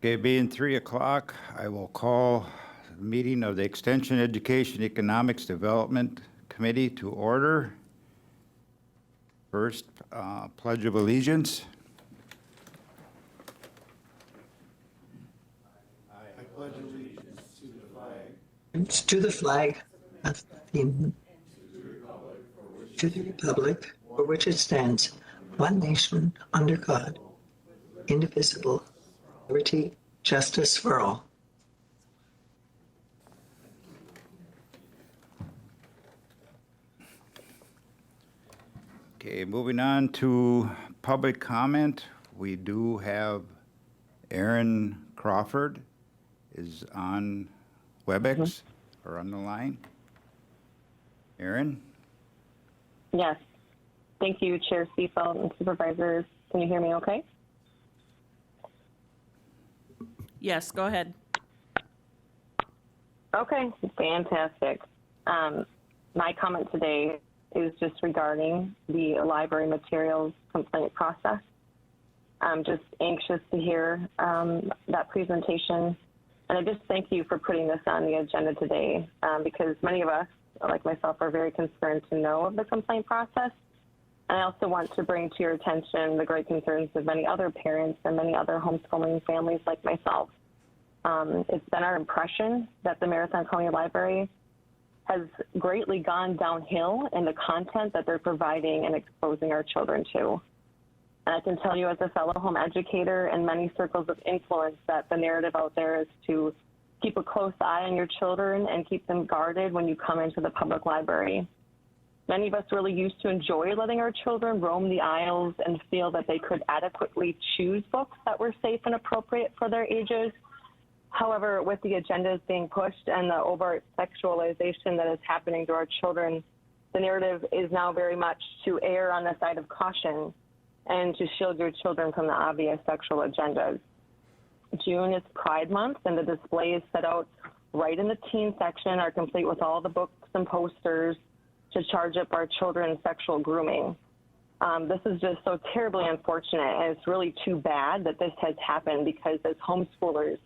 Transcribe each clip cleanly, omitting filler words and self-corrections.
Okay, being 3 o'clock, I will call the meeting of the Extension Education Economics Development Committee to order. First, Pledge of Allegiance. To the flag of the to the republic for which it stands, one nation under God, indivisible, liberty, justice for all. Okay, moving on to public comment. We do have Aaron Crawford is on WebEx or on the line. Aaron? Yes. Thank you, Chair Seafeld and Supervisors. Can you hear me okay? Yes, go ahead. Okay, fantastic. My comment today is just regarding the library materials complaint process. I'm just anxious to hear that presentation. And I just thank you for putting this on the agenda today because many of us, like myself, are very concerned to know of the complaint process. And I also want to bring to your attention the great concerns of many other parents and many other homeschooling families like myself. It's been our impression that the Marathon County Library has greatly gone downhill in the content that they're providing and exposing our children to. And I can tell you as a fellow home educator in many circles of influence that the narrative out there is to keep a close eye on your children and keep them guarded when you come into the public library. Many of us really used to enjoy letting our children roam the aisles and feel that they could adequately choose books that were safe and appropriate for their ages. However, with the agendas being pushed and the overt sexualization that is happening to our children, the narrative is now very much to err on the side of caution and to shield your children from the obvious sexual agendas. June is Pride Month, and the displays set out right in the teen section are complete with all the books and posters to charge up our children's sexual grooming. This is just so terribly unfortunate, and it's really too bad that this has happened because as homeschoolers,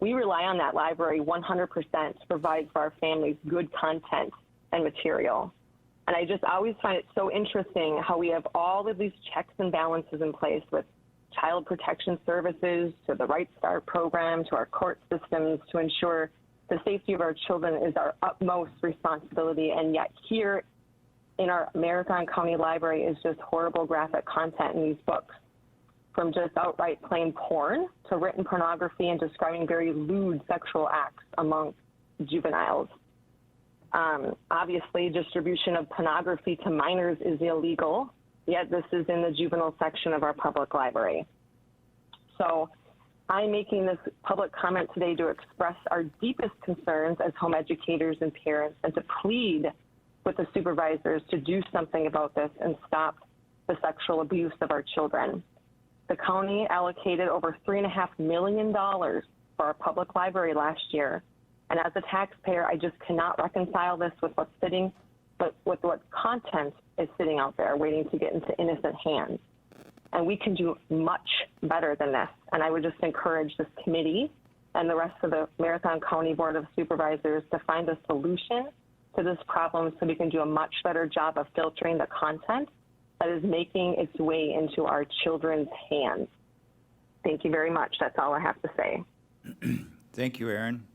we rely on that library 100% to provide for our families good content and material. And I just always find it so interesting how we have all of these checks and balances in place with child protection services, to the Right Start program, to our court systems to ensure the safety of our children is our utmost responsibility. And yet here in our Marathon County Library is just horrible graphic content in these books, from just outright plain porn to written pornography and describing very lewd sexual acts among juveniles. Obviously, distribution of pornography to minors is illegal, yet this is in the juvenile section of our public library. So I'm making this public comment today to express our deepest concerns as home educators and parents and to plead with the supervisors to do something about this and stop the sexual abuse of our children. The county allocated over $3.5 million for our public library last year. And as a taxpayer, I just cannot reconcile this with what's sitting, but with what content is sitting out there waiting to get into innocent hands. And we can do much better than this. And I would just encourage this committee and the rest of the Marathon County Board of Supervisors to find a solution to this problem so we can do a much better job of filtering the content that is making its way into our children's hands. Thank you very much. That's all I have to say. Thank you, Aaron.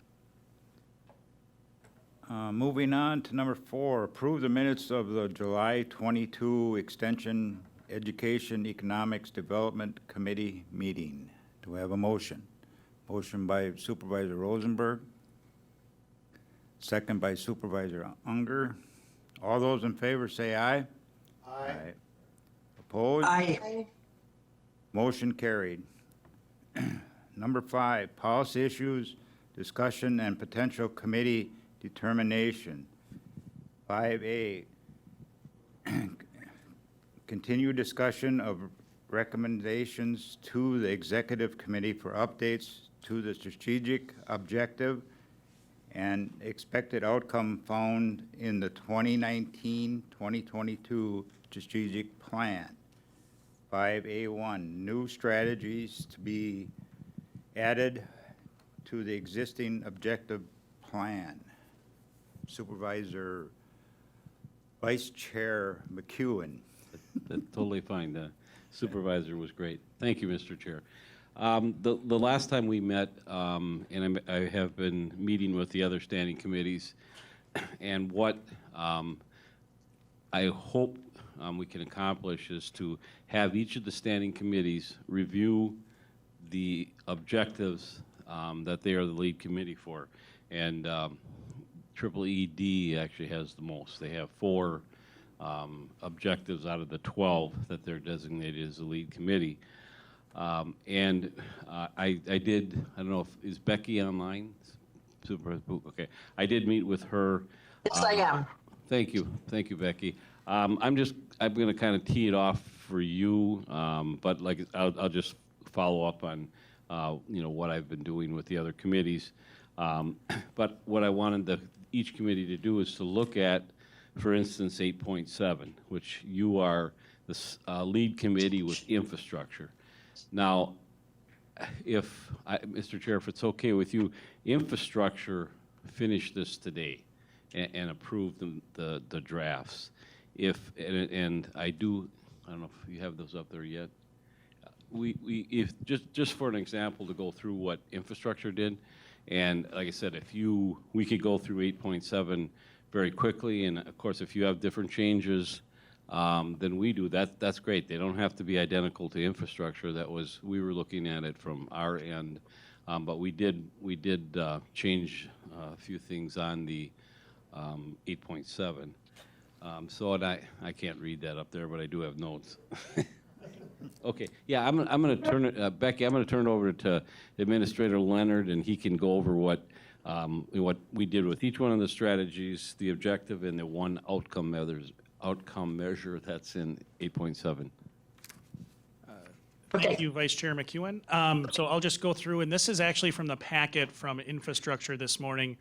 Moving on to number 4, approve the minutes of the July 22 Extension Education Economics Development Committee meeting. Do we have a motion? Motion by Supervisor Rosenberg, second by Supervisor Unger. All those in favor say aye. Aye. Opposed? Aye. Motion carried. Number 5, policy issues, discussion, and potential committee determination. 5A, continue discussion of recommendations to the Executive Committee for updates to the strategic objective and expected outcome found in the 2019-2022 strategic plan. 5A1, new strategies to be added to the existing objective plan. Supervisor Vice Chair McEwen. That's totally fine. The supervisor was great. Thank you, Mr. Chair. The last time we met, and I have been meeting with the other standing committees, and what I hope we can accomplish is to have each of the standing committees review the objectives that they are the lead committee for. And Triple ED actually has the most. They have 4 objectives out of the 12 that they're designated as the lead committee. I don't know if, is Becky online? Okay. I did meet with her. Yes, I am. Thank you, Becky. I'm going to kind of tee it off for you, but like I'll just follow up on what I've been doing with the other committees. But what I wanted each committee to do is to look at, for instance, 8.7, which you are the lead committee with infrastructure. Now, Mr. Chair, if it's okay with you, infrastructure finished this today and approved the drafts. And I don't know if you have those up there yet. If just for an example to go through what infrastructure did, and like I said, we could go through 8.7 very quickly, and of course, if you have different changes than we do, that's great. They don't have to be identical to infrastructure. We were looking at it from our end, but we did change a few things on the 8.7. And I can't read that up there, but I do have notes. Okay, yeah, I'm going to turn it, Becky, I'm going to turn it over to Administrator Leonard, and he can go over what we did with each one of the strategies, the objective, and the one outcome measure that's in 8.7. Thank you, Vice Chair McEwen. So I'll just go through, and this is actually from the packet from infrastructure this morning,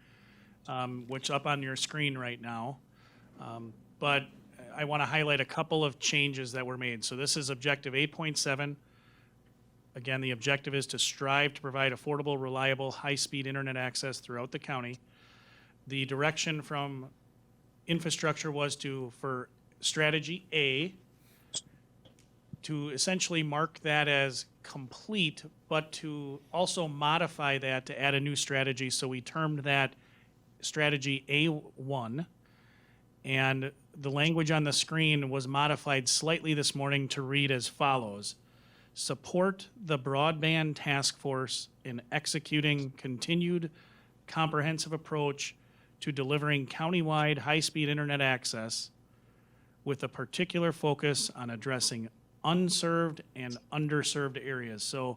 which up on your screen right now. But I want to highlight a couple of changes that were made. So this is objective 8.7. Again, the objective is to strive to provide affordable, reliable, high-speed internet access throughout the county. The direction from infrastructure was for strategy A, to essentially mark that as complete, but to also modify that to add a new strategy. So we termed that strategy A1. And the language on the screen was modified slightly this morning to read as follows: support the broadband task force in executing continued comprehensive approach to delivering countywide high-speed internet access with a particular focus on addressing unserved and underserved areas. So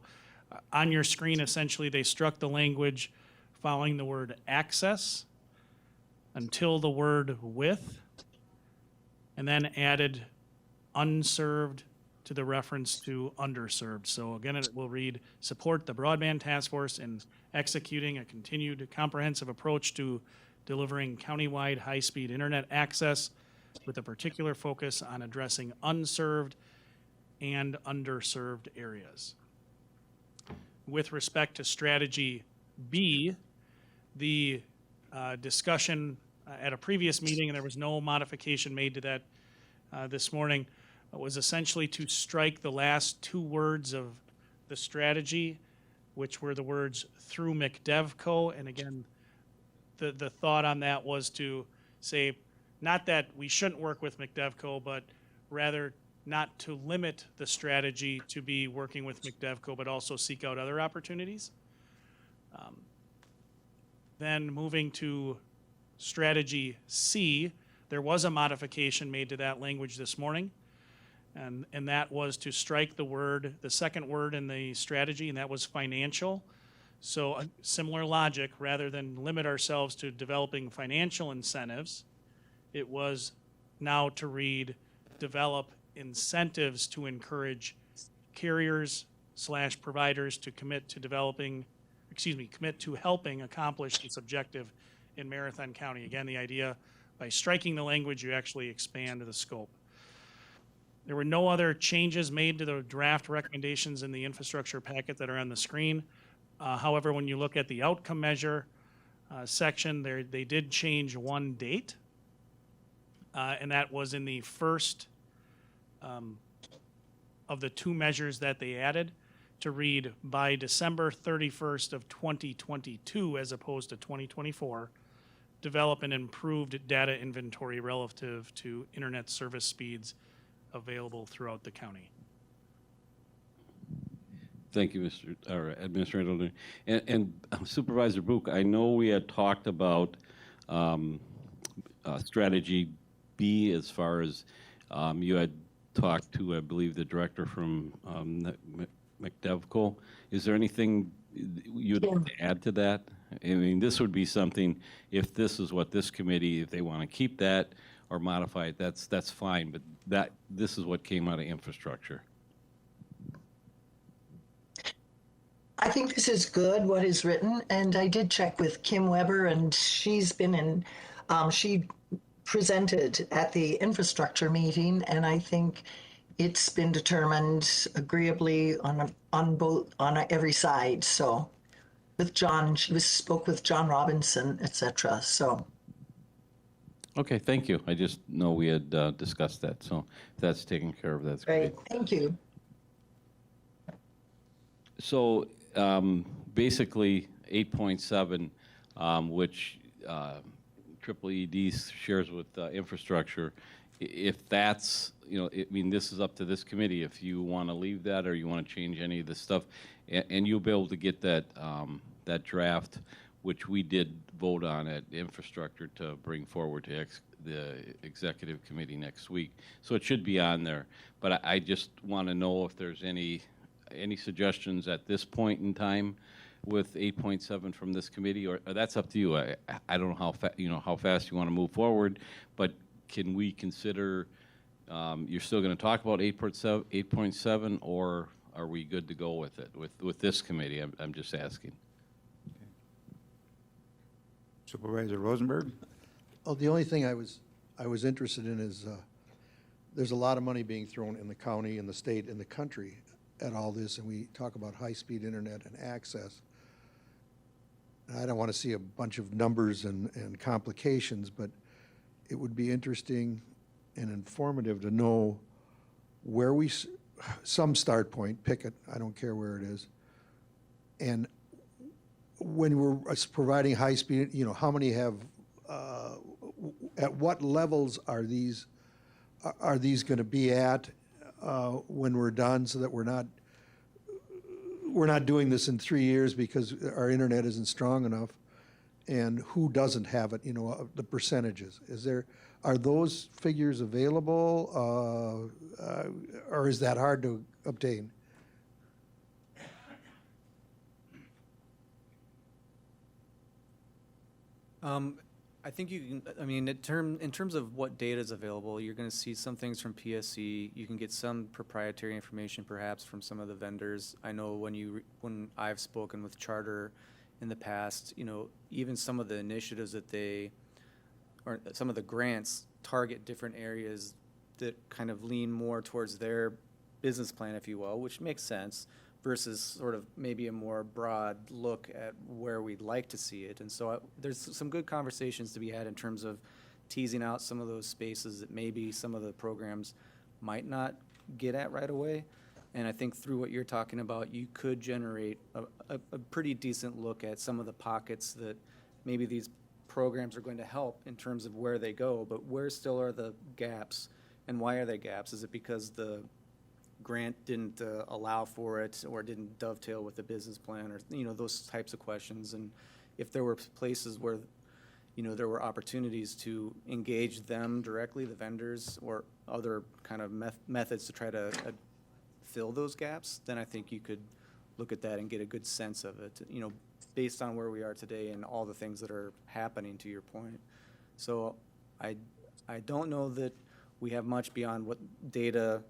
on your screen, essentially, they struck the language following the word access until the word with, and then added unserved to the reference to underserved. So again, it will read, support the broadband task force in executing a continued comprehensive approach to delivering countywide high-speed internet access with a particular focus on addressing unserved and underserved areas. With respect to strategy B, the discussion at a previous meeting, and there was no modification made to that this morning, was essentially to strike the last 2 words of the strategy, which were the words through McDevco. And again, the thought on that was to say, not that we shouldn't work with McDevco, but rather not to limit the strategy to be working with McDevco, but also seek out other opportunities. Then moving to strategy C, there was a modification made to that language this morning, and that was to strike the second word in the strategy, and that was financial. So a similar logic, rather than limit ourselves to developing financial incentives, it was now to read, develop incentives to encourage carriers/providers to commit to helping accomplish this objective in Marathon County. Again, the idea, by striking the language, you actually expand the scope. There were no other changes made to the draft recommendations in the infrastructure packet that are on the screen. However, when you look at the outcome measure section, they did change one date, and that was in the first of the two measures that they added to read by December 31st of 2022 as opposed to 2024, develop an improved data inventory relative to internet service speeds available throughout the county. Thank you, Administrator Edelman. And Supervisor Book, I know we had talked about strategy B as far as you had talked to, I believe, the director from McDevco. Is there anything you'd like to add to that? I mean, this would be something, if this is what this committee, if they want to keep that or modify it, that's fine, but this is what came out of infrastructure. I think this is good, what is written, and I did check with Kim Weber, and she's been in, she presented at the infrastructure meeting, and I think it's been determined agreeably on every side. So with John, spoke with John Robinson, etc. So. Okay, thank you. I just know we had discussed that, so if that's taken care of, that's great. Great, thank you. So basically, 8.7, which Triple ED shares with infrastructure, if that's, I mean, this is up to this committee if you want to leave that or you want to change any of the stuff, and you'll be able to get that that draft, which we did vote on at infrastructure to bring forward to the executive committee next week. So it should be on there. But I just want to know if there's any suggestions at this point in time with 8.7 from this committee, or that's up to you. I don't know how fast you want to move forward, but can we consider you're still going to talk about 8.7, or are we good to go with it with this committee? I'm just asking. Supervisor Rosenberg? Oh, the only thing I was interested in is there's a lot of money being thrown in the county, in the state, in the country at all this, and we talk about high-speed internet and access. I don't want to see a bunch of numbers and complications, but it would be interesting and informative to know where some start point, pick it, I don't care where it is, and when we're providing high speed, how many have, at what levels are these going to be at when we're done, so that we're not doing this in 3 years because our internet isn't strong enough, and who doesn't have it, the percentages. Are those figures available, or is that hard to obtain? I think you can, I mean, in terms of what data is available, you're going to see some things from PSC. You can get some proprietary information perhaps from some of the vendors. I know when I've spoken with Charter in the past, even some of the initiatives or some of the grants target different areas that kind of lean more towards their business plan, if you will, which makes sense, versus sort of maybe a more broad look at where we'd like to see it. And so there's some good conversations to be had in terms of teasing out some of those spaces that maybe some of the programs might not get at right away. And I think through what you're talking about, you could generate a pretty decent look at some of the pockets that maybe these programs are going to help in terms of where they go, but where still are the gaps, and why are they gaps? Is it because the grant didn't allow for it, or didn't dovetail with the business plan, or those types of questions? And if there were places where there were opportunities to engage them directly, the vendors, or other kind of methods to try to fill those gaps, then I think you could look at that and get a good sense of it, based on where we are today and all the things that are happening, to your point. So I don't know that we have much beyond what data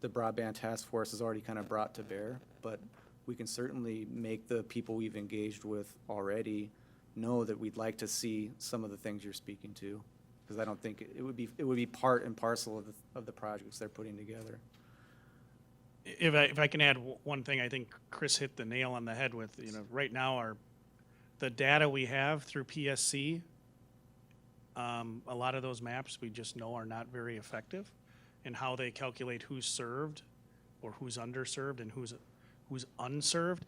the Broadband Task Force has already kind of brought to bear, but we can certainly make the people we've engaged with already know that we'd like to see some of the things you're speaking to, because I don't think it would be part and parcel of the projects they're putting together. If I can add one thing, I think Chris hit the nail on the head with, right now the data we have through PSC, a lot of those maps we just know are not very effective in how they calculate who's served or who's underserved and who's unserved.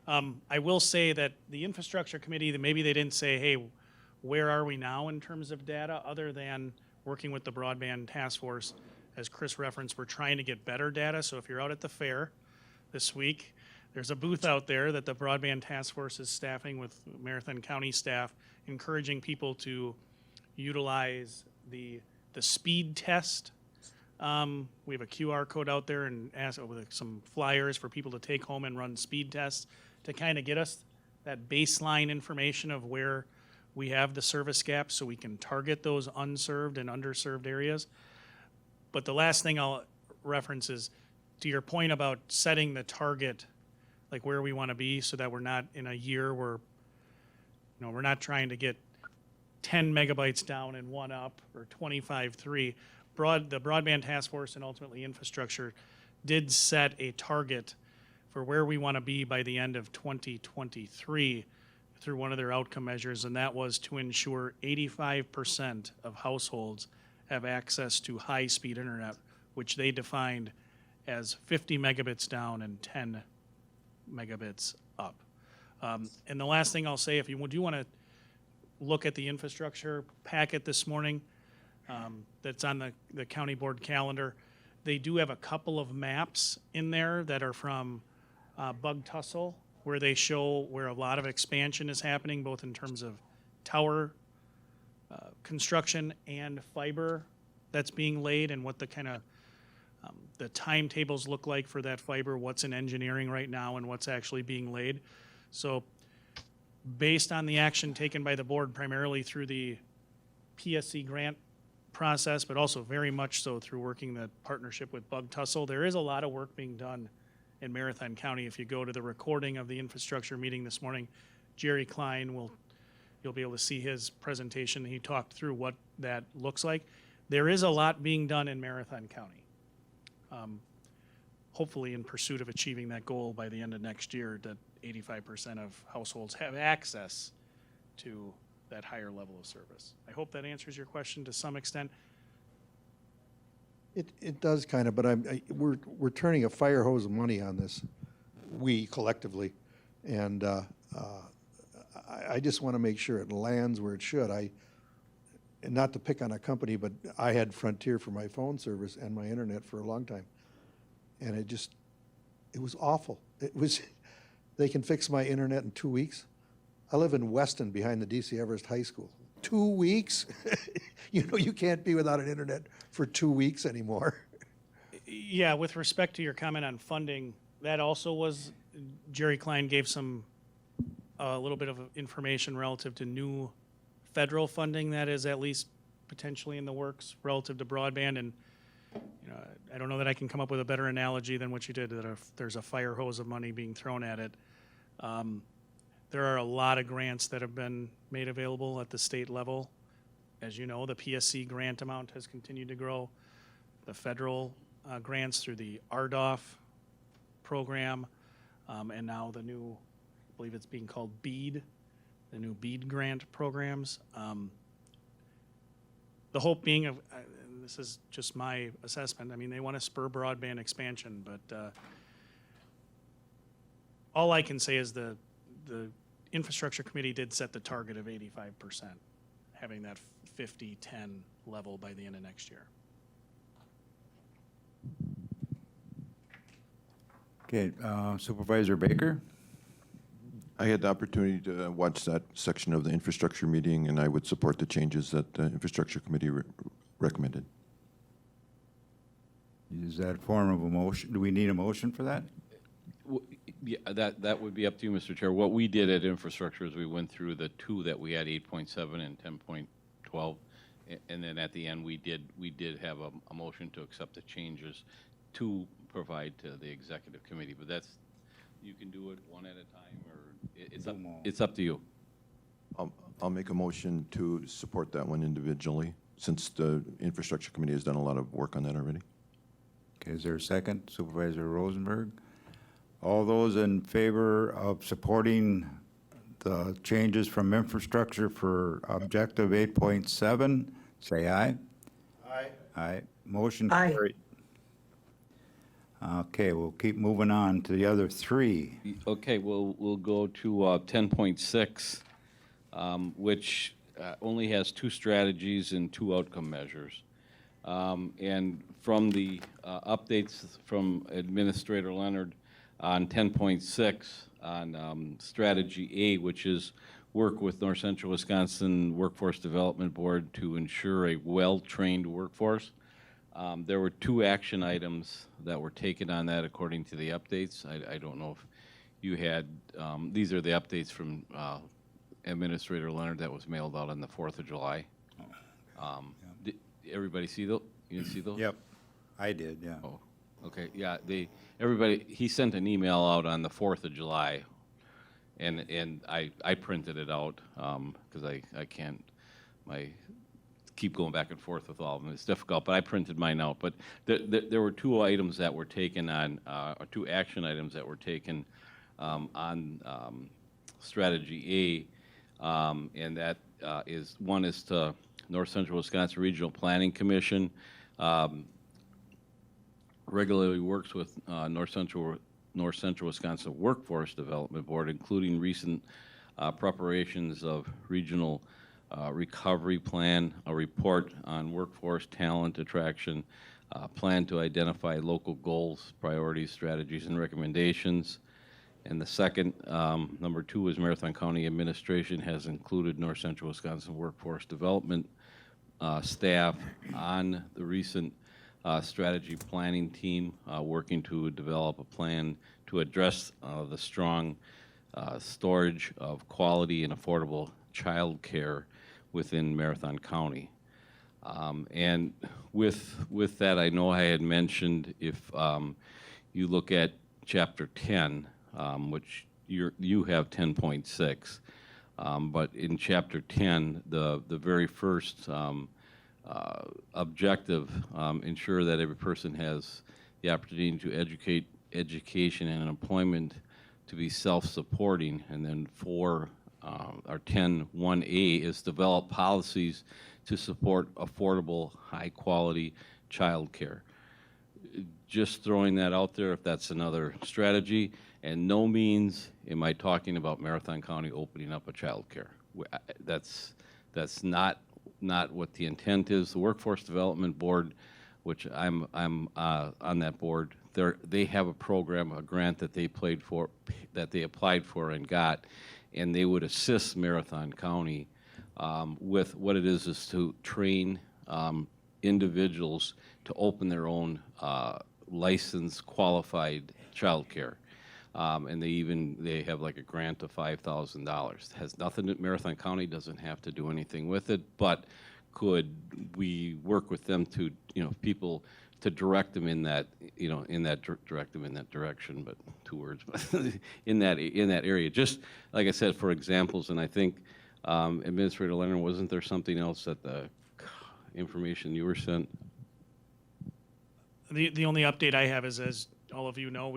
I will say that the infrastructure committee, that maybe they didn't say, hey, where are we now in terms of data, other than working with the broadband task force. As Chris referenced, we're trying to get better data. So if you're out at the fair this week, there's a booth out there that the broadband task force is staffing with Marathon County staff, encouraging people to utilize the speed test. We have a QR code out there and with some flyers for people to take home and run speed tests to kind of get us that baseline information of where we have the service gaps so we can target those unserved and underserved areas. But the last thing I'll reference is to your point about setting the target, like where we want to be, so that we're not in a year where, we're not trying to get 10 megabytes down and 1 up or 25.3. The broadband task force and ultimately infrastructure did set a target for where we want to be by the end of 2023 through one of their outcome measures, and that was to ensure 85% of households have access to high-speed internet, which they defined as 50 megabits down and 10 megabits up. And the last thing I'll say, if you do want to look at the infrastructure packet this morning that's on the county board calendar, they do have a couple of maps in there that are from Bug Tussle, where they show where a lot of expansion is happening, both in terms of tower construction and fiber that's being laid, and what the kind of the timetables look like for that fiber, what's in engineering right now and what's actually being laid. So based on the action taken by the board, primarily through the PSC grant process, but also very much so through working the partnership with Bug Tussle, there is a lot of work being done in Marathon County. If you go to the recording of the infrastructure meeting this morning, Jerry Klein you'll be able to see his presentation. He talked through what that looks like. There is a lot being done in Marathon County, hopefully in pursuit of achieving that goal by the end of next year, that 85% of households have access to that higher level of service. I hope that answers your question to some extent. It does kind of, but we're turning a fire hose of money on this, we collectively, and I just want to make sure it lands where it should. And not to pick on a company, but I had Frontier for my phone service and my internet for a long time, and it was awful. They can fix my internet in 2 weeks. I live in Weston behind the DC Everest High School. 2 weeks? You can't be without an internet for 2 weeks anymore. Yeah, with respect to your comment on funding, that also was, Jerry Klein gave a little bit of information relative to new federal funding that is at least potentially in the works relative to broadband. And I don't know that I can come up with a better analogy than what you did, that if there's a fire hose of money being thrown at it. There are a lot of grants that have been made available at the state level. As you know, the PSC grant amount has continued to grow. The federal grants through the RDOF program, and now the new, I believe it's being called BEAD, the new BEAD grant programs. The hope being, and this is just my assessment, they want to spur broadband expansion, but all I can say is the infrastructure committee did set the target of 85%, having that 50-10 level by the end of next year. Okay, Supervisor Baker? I had the opportunity to watch that section of the infrastructure meeting, and I would support the changes that the infrastructure committee recommended. Is that a form of a motion? Do we need a motion for that? Yeah, that would be up to you, Mr. Chair. What we did at infrastructure is we went through the two that we had, 8.7 and 10.12, and then at the end we did have a motion to accept the changes to provide to the executive committee. But you can do it one at a time, or it's up to you. I'll make a motion to support that one individually, since the infrastructure committee has done a lot of work on that already. Okay, is there a second? Supervisor Rosenberg? All those in favor of supporting the changes from infrastructure for objective 8.7, say aye. Aye. Aye. Motion Aye. carried. Okay, we'll keep moving on to the other three. Okay, we'll go to 10.6, which only has 2 strategies and 2 outcome measures. And from the updates from Administrator Leonard on 10.6 on strategy A, which is work with North Central Wisconsin Workforce Development Board to ensure a well-trained workforce. There were 2 action items that were taken on that according to the updates. I don't know if you had, these are the updates from Administrator Leonard that was mailed out on the 4th of July. Did everybody see those? You didn't see those? Yep, I did, yeah. Oh, okay, yeah, he sent an email out on the 4th of July, and I printed it out, because I can't, keep going back and forth with all of them. It's difficult, but I printed mine out. But there were 2 items that were taken on, or 2 action items that were taken on strategy A, and that is, one is to North Central Wisconsin Regional Planning Commission, regularly works with North Central Wisconsin Workforce Development Board, including recent preparations of regional recovery plan, a report on workforce talent attraction, plan to identify local goals, priorities, strategies, and recommendations. And the second, number 2, is Marathon County Administration has included North Central Wisconsin Workforce Development staff on the recent strategy planning team, working to develop a plan to address the strong storage of quality and affordable child care within Marathon County. And with that, I know I had mentioned, if you look at Chapter 10, which you have 10.6, but in Chapter 10, the very first objective, ensure that every person has the opportunity to education and employment to be self-supporting, and then for our 10.1A is develop policies to support affordable, high-quality child care. Just throwing that out there, if that's another strategy, and no means am I talking about Marathon County opening up a child care. That's not what the intent is. The Workforce Development Board, which I'm on that board, they have a program, a grant that they applied for and got, and they would assist Marathon County with what it is to train individuals to open their own licensed, qualified child care. And they have like a grant of $5,000. It has nothing, Marathon County doesn't have to do anything with it, but could we work with them to, people to direct them in that, direct them in that direction, but 2 words, but in that area. Just like I said, for examples, and I think Administrator Leonard, wasn't there something else that the information you were sent? The only update I have is, as all of you know,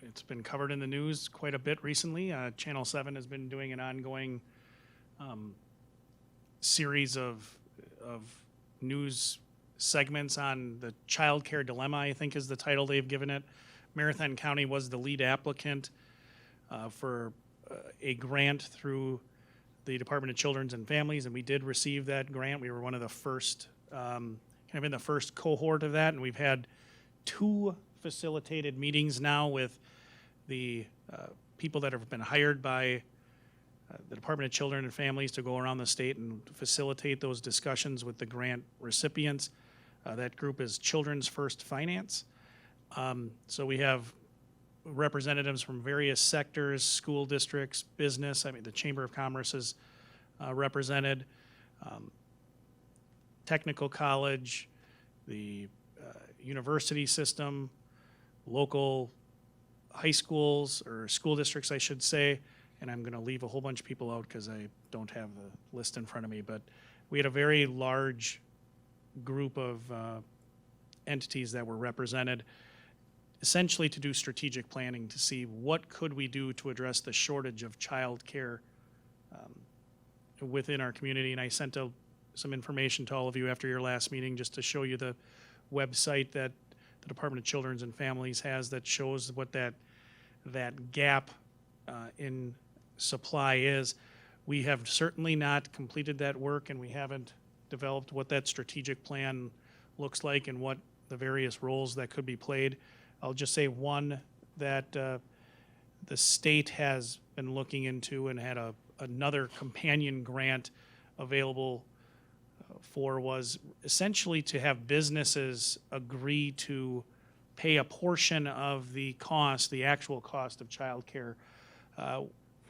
it's been covered in the news quite a bit recently. Channel 7 has been doing an ongoing series of news segments on the child care dilemma, I think is the title they've given it. Marathon County was the lead applicant for a grant through the Department of Children's and Families, and we did receive that grant. We were one of the first, kind of in the first cohort of that, and we've had 2 facilitated meetings now with the people that have been hired by the Department of Children and Families to go around the state and facilitate those discussions with the grant recipients. That group is Children's First Finance. So we have representatives from various sectors, school districts, business. The Chamber of Commerce is represented, technical college, the university system, local high schools, or school districts, I should say, and I'm going to leave a whole bunch of people out because I don't have the list in front of me, but we had a very large group of entities that were represented, essentially to do strategic planning to see what could we do to address the shortage of childcare within our community. And I sent some information to all of you after your last meeting just to show you the website that the Department of Children's and Families has that shows what that gap in supply is. We have certainly not completed that work, and we haven't developed what that strategic plan looks like and what the various roles that could be played. I'll just say one that the state has been looking into and had another companion grant available for was essentially to have businesses agree to pay a portion of the cost, the actual cost of childcare.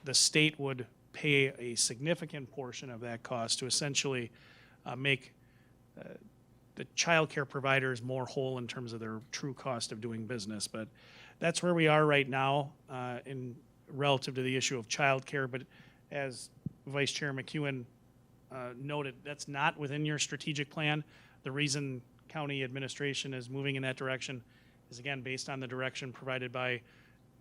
The state would pay a significant portion of that cost to essentially make the childcare providers more whole in terms of their true cost of doing business. But that's where we are right now in relative to the issue of childcare. But as Vice Chair McEwen noted, that's not within your strategic plan. The reason county administration is moving in that direction is, again, based on the direction provided by,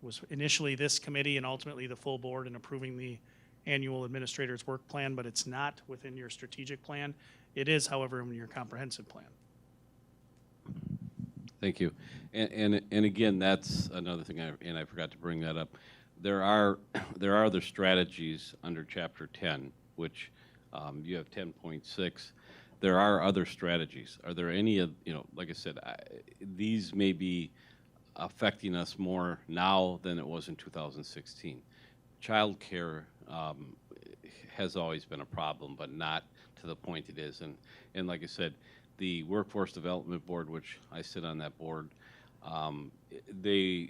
was initially this committee and ultimately the full board in approving the annual administrator's work plan, but it's not within your strategic plan. It is, however, in your comprehensive plan. Thank you. And again, that's another thing, and I forgot to bring that up. There are other strategies under Chapter 10, which you have 10.6. There are other strategies. Are there any of, like I said, these may be affecting us more now than it was in 2016. Childcare has always been a problem, but not to the point it is. And like I said, the Workforce Development Board, which I sit on that board, they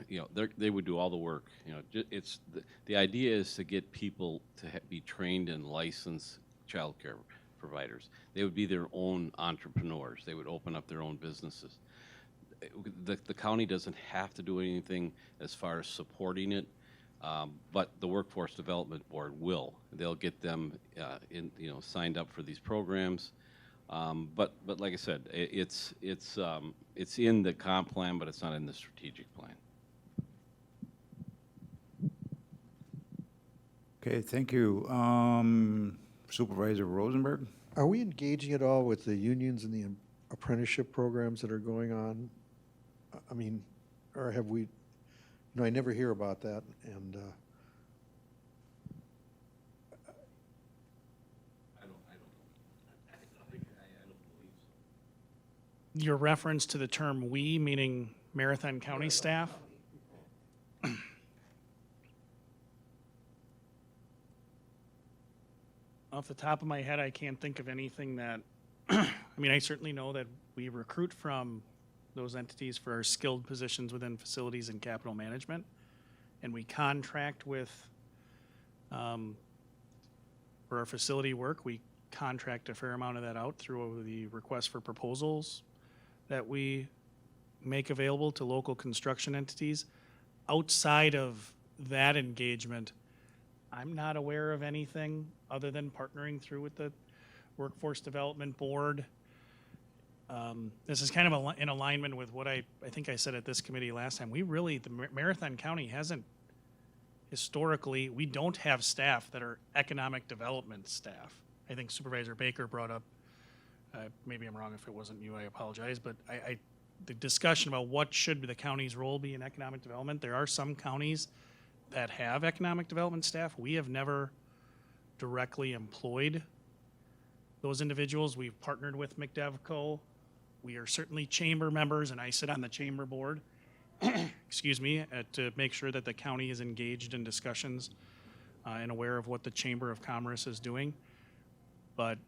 would do all the work. It's the idea is to get people to be trained and licensed childcare providers. They would be their own entrepreneurs. They would open up their own businesses. The county doesn't have to do anything as far as supporting it, but the Workforce Development Board will. They'll get them signed up for these programs. But like I said, it's in the comp plan, but it's not in the strategic plan. Okay, thank you. Supervisor Rosenberg? Are we engaging at all with the unions and the apprenticeship programs that are going on? I mean, or have we, I never hear about that, and I don't believe so. Your reference to the term "we," meaning Marathon County staff? Off the top of my head, I can't think of anything that, I mean, I certainly know that we recruit from those entities for our skilled positions within facilities and capital management, and we contract with, for our facility work, we contract a fair amount of that out through the request for proposals that we make available to local construction entities. Outside of that engagement, I'm not aware of anything other than partnering through with the Workforce Development Board. This is kind of in alignment with what I think I said at this committee last time. We really, the Marathon County hasn't historically, we don't have staff that are economic development staff. I think Supervisor Baker brought up, maybe I'm wrong if it wasn't you, I apologize, but the discussion about what should the county's role be in economic development, there are some counties that have economic development staff. We have never directly employed those individuals. We've partnered with McDevco. We are certainly chamber members, and I sit on the chamber board, excuse me, to make sure that the county is engaged in discussions and aware of what the Chamber of Commerce is doing. But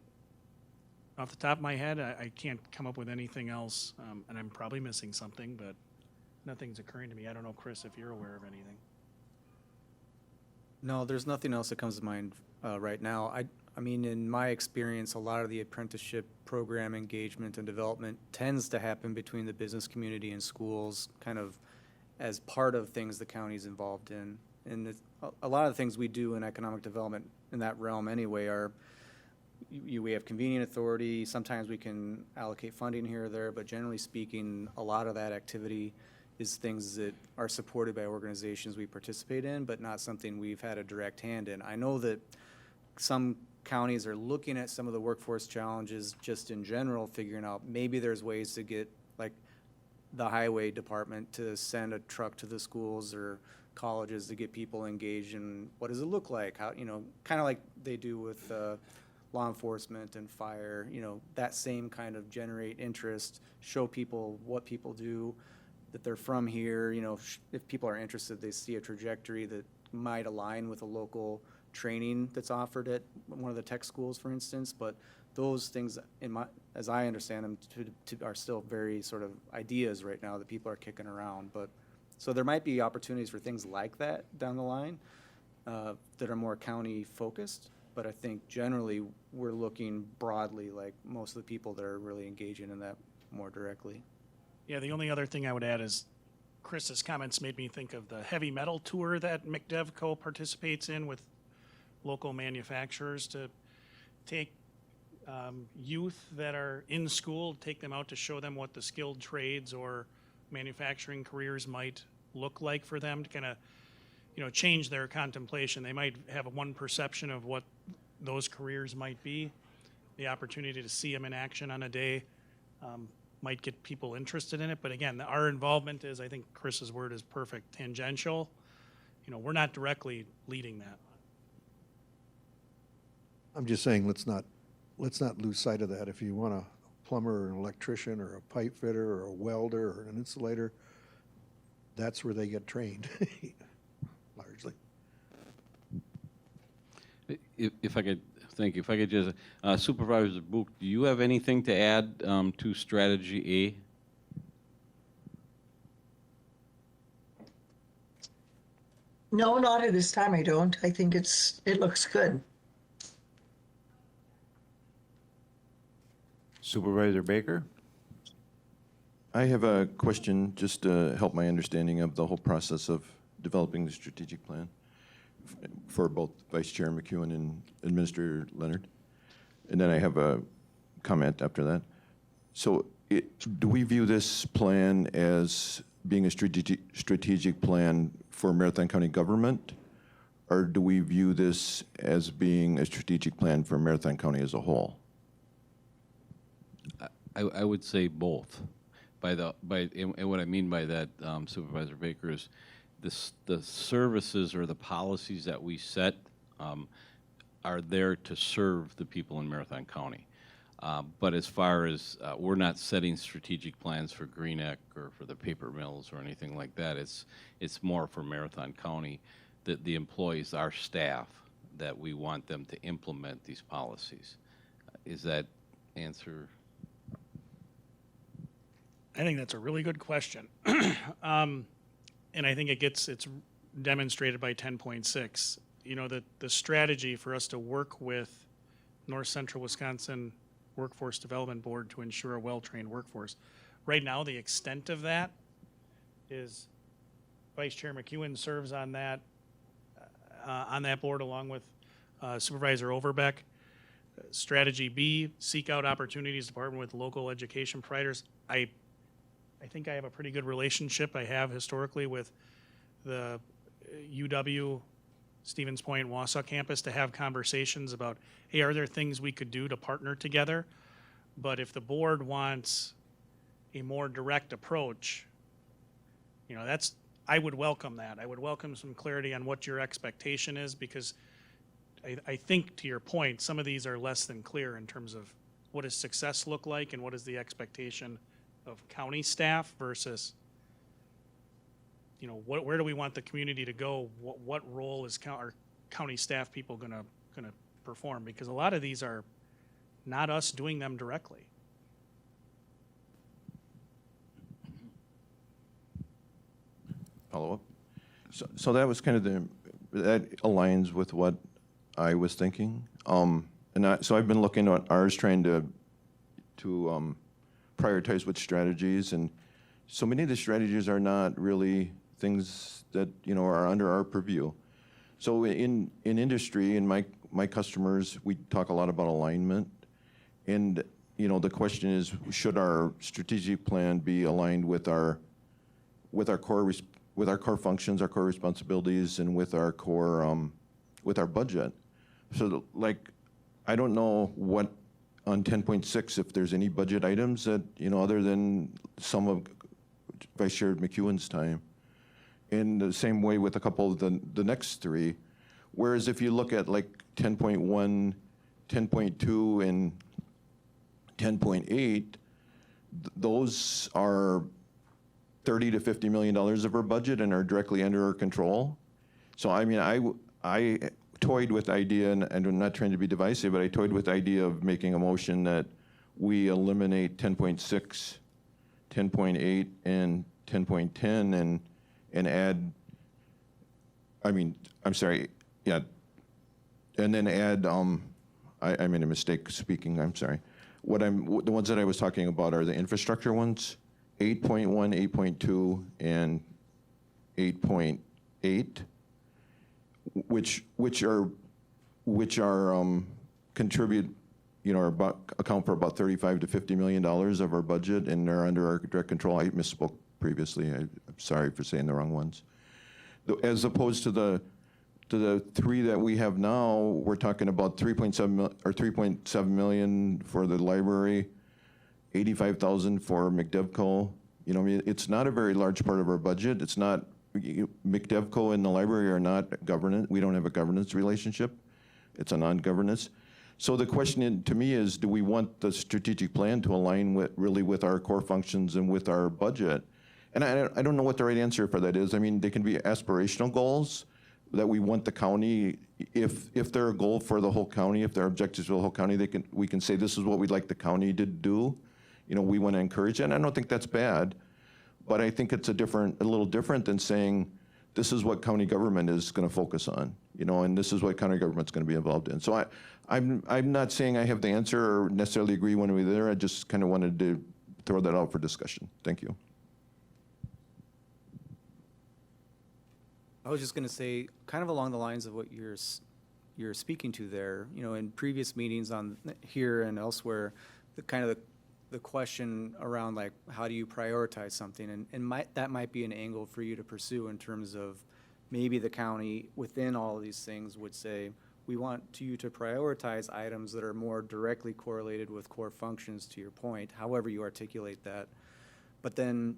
off the top of my head, I can't come up with anything else, and I'm probably missing something, but nothing's occurring to me. I don't know, Chris, if you're aware of anything. No, there's nothing else that comes to mind right now. I mean, in my experience, a lot of the apprenticeship program engagement and development tends to happen between the business community and schools, kind of as part of things the county's involved in. And a lot of the things we do in economic development in that realm anyway are we have convening authority. Sometimes we can allocate funding here or there, but generally speaking, a lot of that activity is things that are supported by organizations we participate in, but not something we've had a direct hand in. I know that some counties are looking at some of the workforce challenges just in general, figuring out maybe there's ways to get, like, the highway department to send a truck to the schools or colleges to get people engaged in what does it look like, how, you know, kind of like they do with law enforcement and fire, you know, that same kind of generate interest, show people what people do, that they're from here, you know, if people are interested, they see a trajectory that might align with a local training that's offered at one of the tech schools, for instance. But those things, as I understand them, are still very sort of ideas right now that people are kicking around. But so there might be opportunities for things like that down the line that are more county focused. But I think generally we're looking broadly, like most of the people that are really engaging in that more directly. Yeah, the only other thing I would add is Chris's comments made me think of the heavy metal tour that McDevco participates in with local manufacturers to take youth that are in school, take them out to show them what the skilled trades or manufacturing careers might look like for them to kind of, you know, change their contemplation. They might have one perception of what those careers might be. The opportunity to see them in action on a day might get people interested in it. But again, our involvement is, I think Chris's word is perfect, tangential. You know, we're not directly leading that. I'm just saying, let's not lose sight of that. If you want a plumber or an electrician or a pipe fitter or a welder or an insulator, that's where they get trained, largely. If I could, thank you. If I could just, Supervisor Book, do you have anything to add to strategy No, not at this time, I don't. I think it looks good. Supervisor Baker? I have a question just to help my understanding of the whole process of developing the strategic plan for both Vice Chair McEwen and Administrator Leonard. And then I have a comment after that. So do we view this plan as being a strategic plan for Marathon County government? Or do we view this as being a strategic plan for Marathon County as a whole? I would say both. And what I mean by that, Supervisor Baker, is the services or the policies that we set are there to serve the people in Marathon County. But as far as we're not setting strategic plans for Green Neck or for the paper mills or anything like that, it's more for Marathon County, the employees, our staff, that we want them to implement these policies. Is that answer? I think that's a really good question. And I think it's demonstrated by 10.6. You know, the strategy for us to work with North Central Wisconsin Workforce Development Board to ensure a well-trained workforce. Right now, the extent of that is Vice Chair McEwen serves on that board along with Supervisor Overbeck. Strategy B, seek out opportunities to partner with local education providers. I think I have a pretty good relationship I have historically with the UW Stevens Point Wausau campus to have conversations about, hey, are there things we could do to partner together? But if the board wants a more direct approach, you know, I would welcome that. I would welcome some clarity on what your expectation is, because I think, to your point, some of these are less than clear in terms of what does success look like and what is the expectation of county staff versus, you know, where do we want the community to go? What role is our county staff people gonna perform? Because a lot of these are not us doing them directly. Follow up? So that was kind of that aligns with what I was thinking. So I've been looking at ours, trying to prioritize which strategies, and so many of the strategies are not really things that, you know, are under our purview. So in industry, in my customers, we talk a lot about alignment. And, you know, the question is, should our strategic plan be aligned with our core functions, our core responsibilities, and with our budget? So, like, I don't know what on 10.6 if there's any budget items that, you know, other than some of Vice Chair McEwen's time. In the same way with a couple of the next three. Whereas if you look at like 10.1, 10.2, and 10.8, those are $30 to $50 million of our budget and are directly under our control. So I mean, I toyed with the idea, and I'm not trying to be divisive, but I toyed with the idea of making a motion that we eliminate 10.6, 10.8, and 10.10 and add, and then add, I made a mistake speaking, I'm sorry. The ones that I was talking about are the infrastructure ones, 8.1, 8.2, and 8.8, which contribute, you know, account for about $35 to $50 million of our budget, and they're under our direct control. I misspoke previously. I'm sorry for saying the wrong ones. As opposed to the three that we have now, we're talking about 3.7 million for the library, 85,000 for McDevco. You know, I mean, it's not a very large part of our budget. It's not, McDevco and the library are not governance. We don't have a governance relationship. It's a non-governance. So the question to me is, do we want the strategic plan to align with our core functions and with our budget? And I don't know what the right answer for that is. I mean, they can be aspirational goals that we want the county, if they're a goal for the whole county, if they're objectives for the whole county, we can say this is what we'd like the county to do. You know, we want to encourage it, and I don't think that's bad, but I think it's a little different than saying this is what county government is going to focus on, you know, and this is what county government's going to be involved in. So I'm not saying I have the answer or necessarily agree one way or the other. I just kind of wanted to throw that out for discussion. Thank you. I was just going to say, kind of along the lines of what you're speaking to there. You know, in previous meetings on here and elsewhere, the question around like how do you prioritize something, and that might be an angle for you to pursue in terms of maybe the county within all of these things would say we want you to prioritize items that are more directly correlated with core functions. To your point, however you articulate that, but then,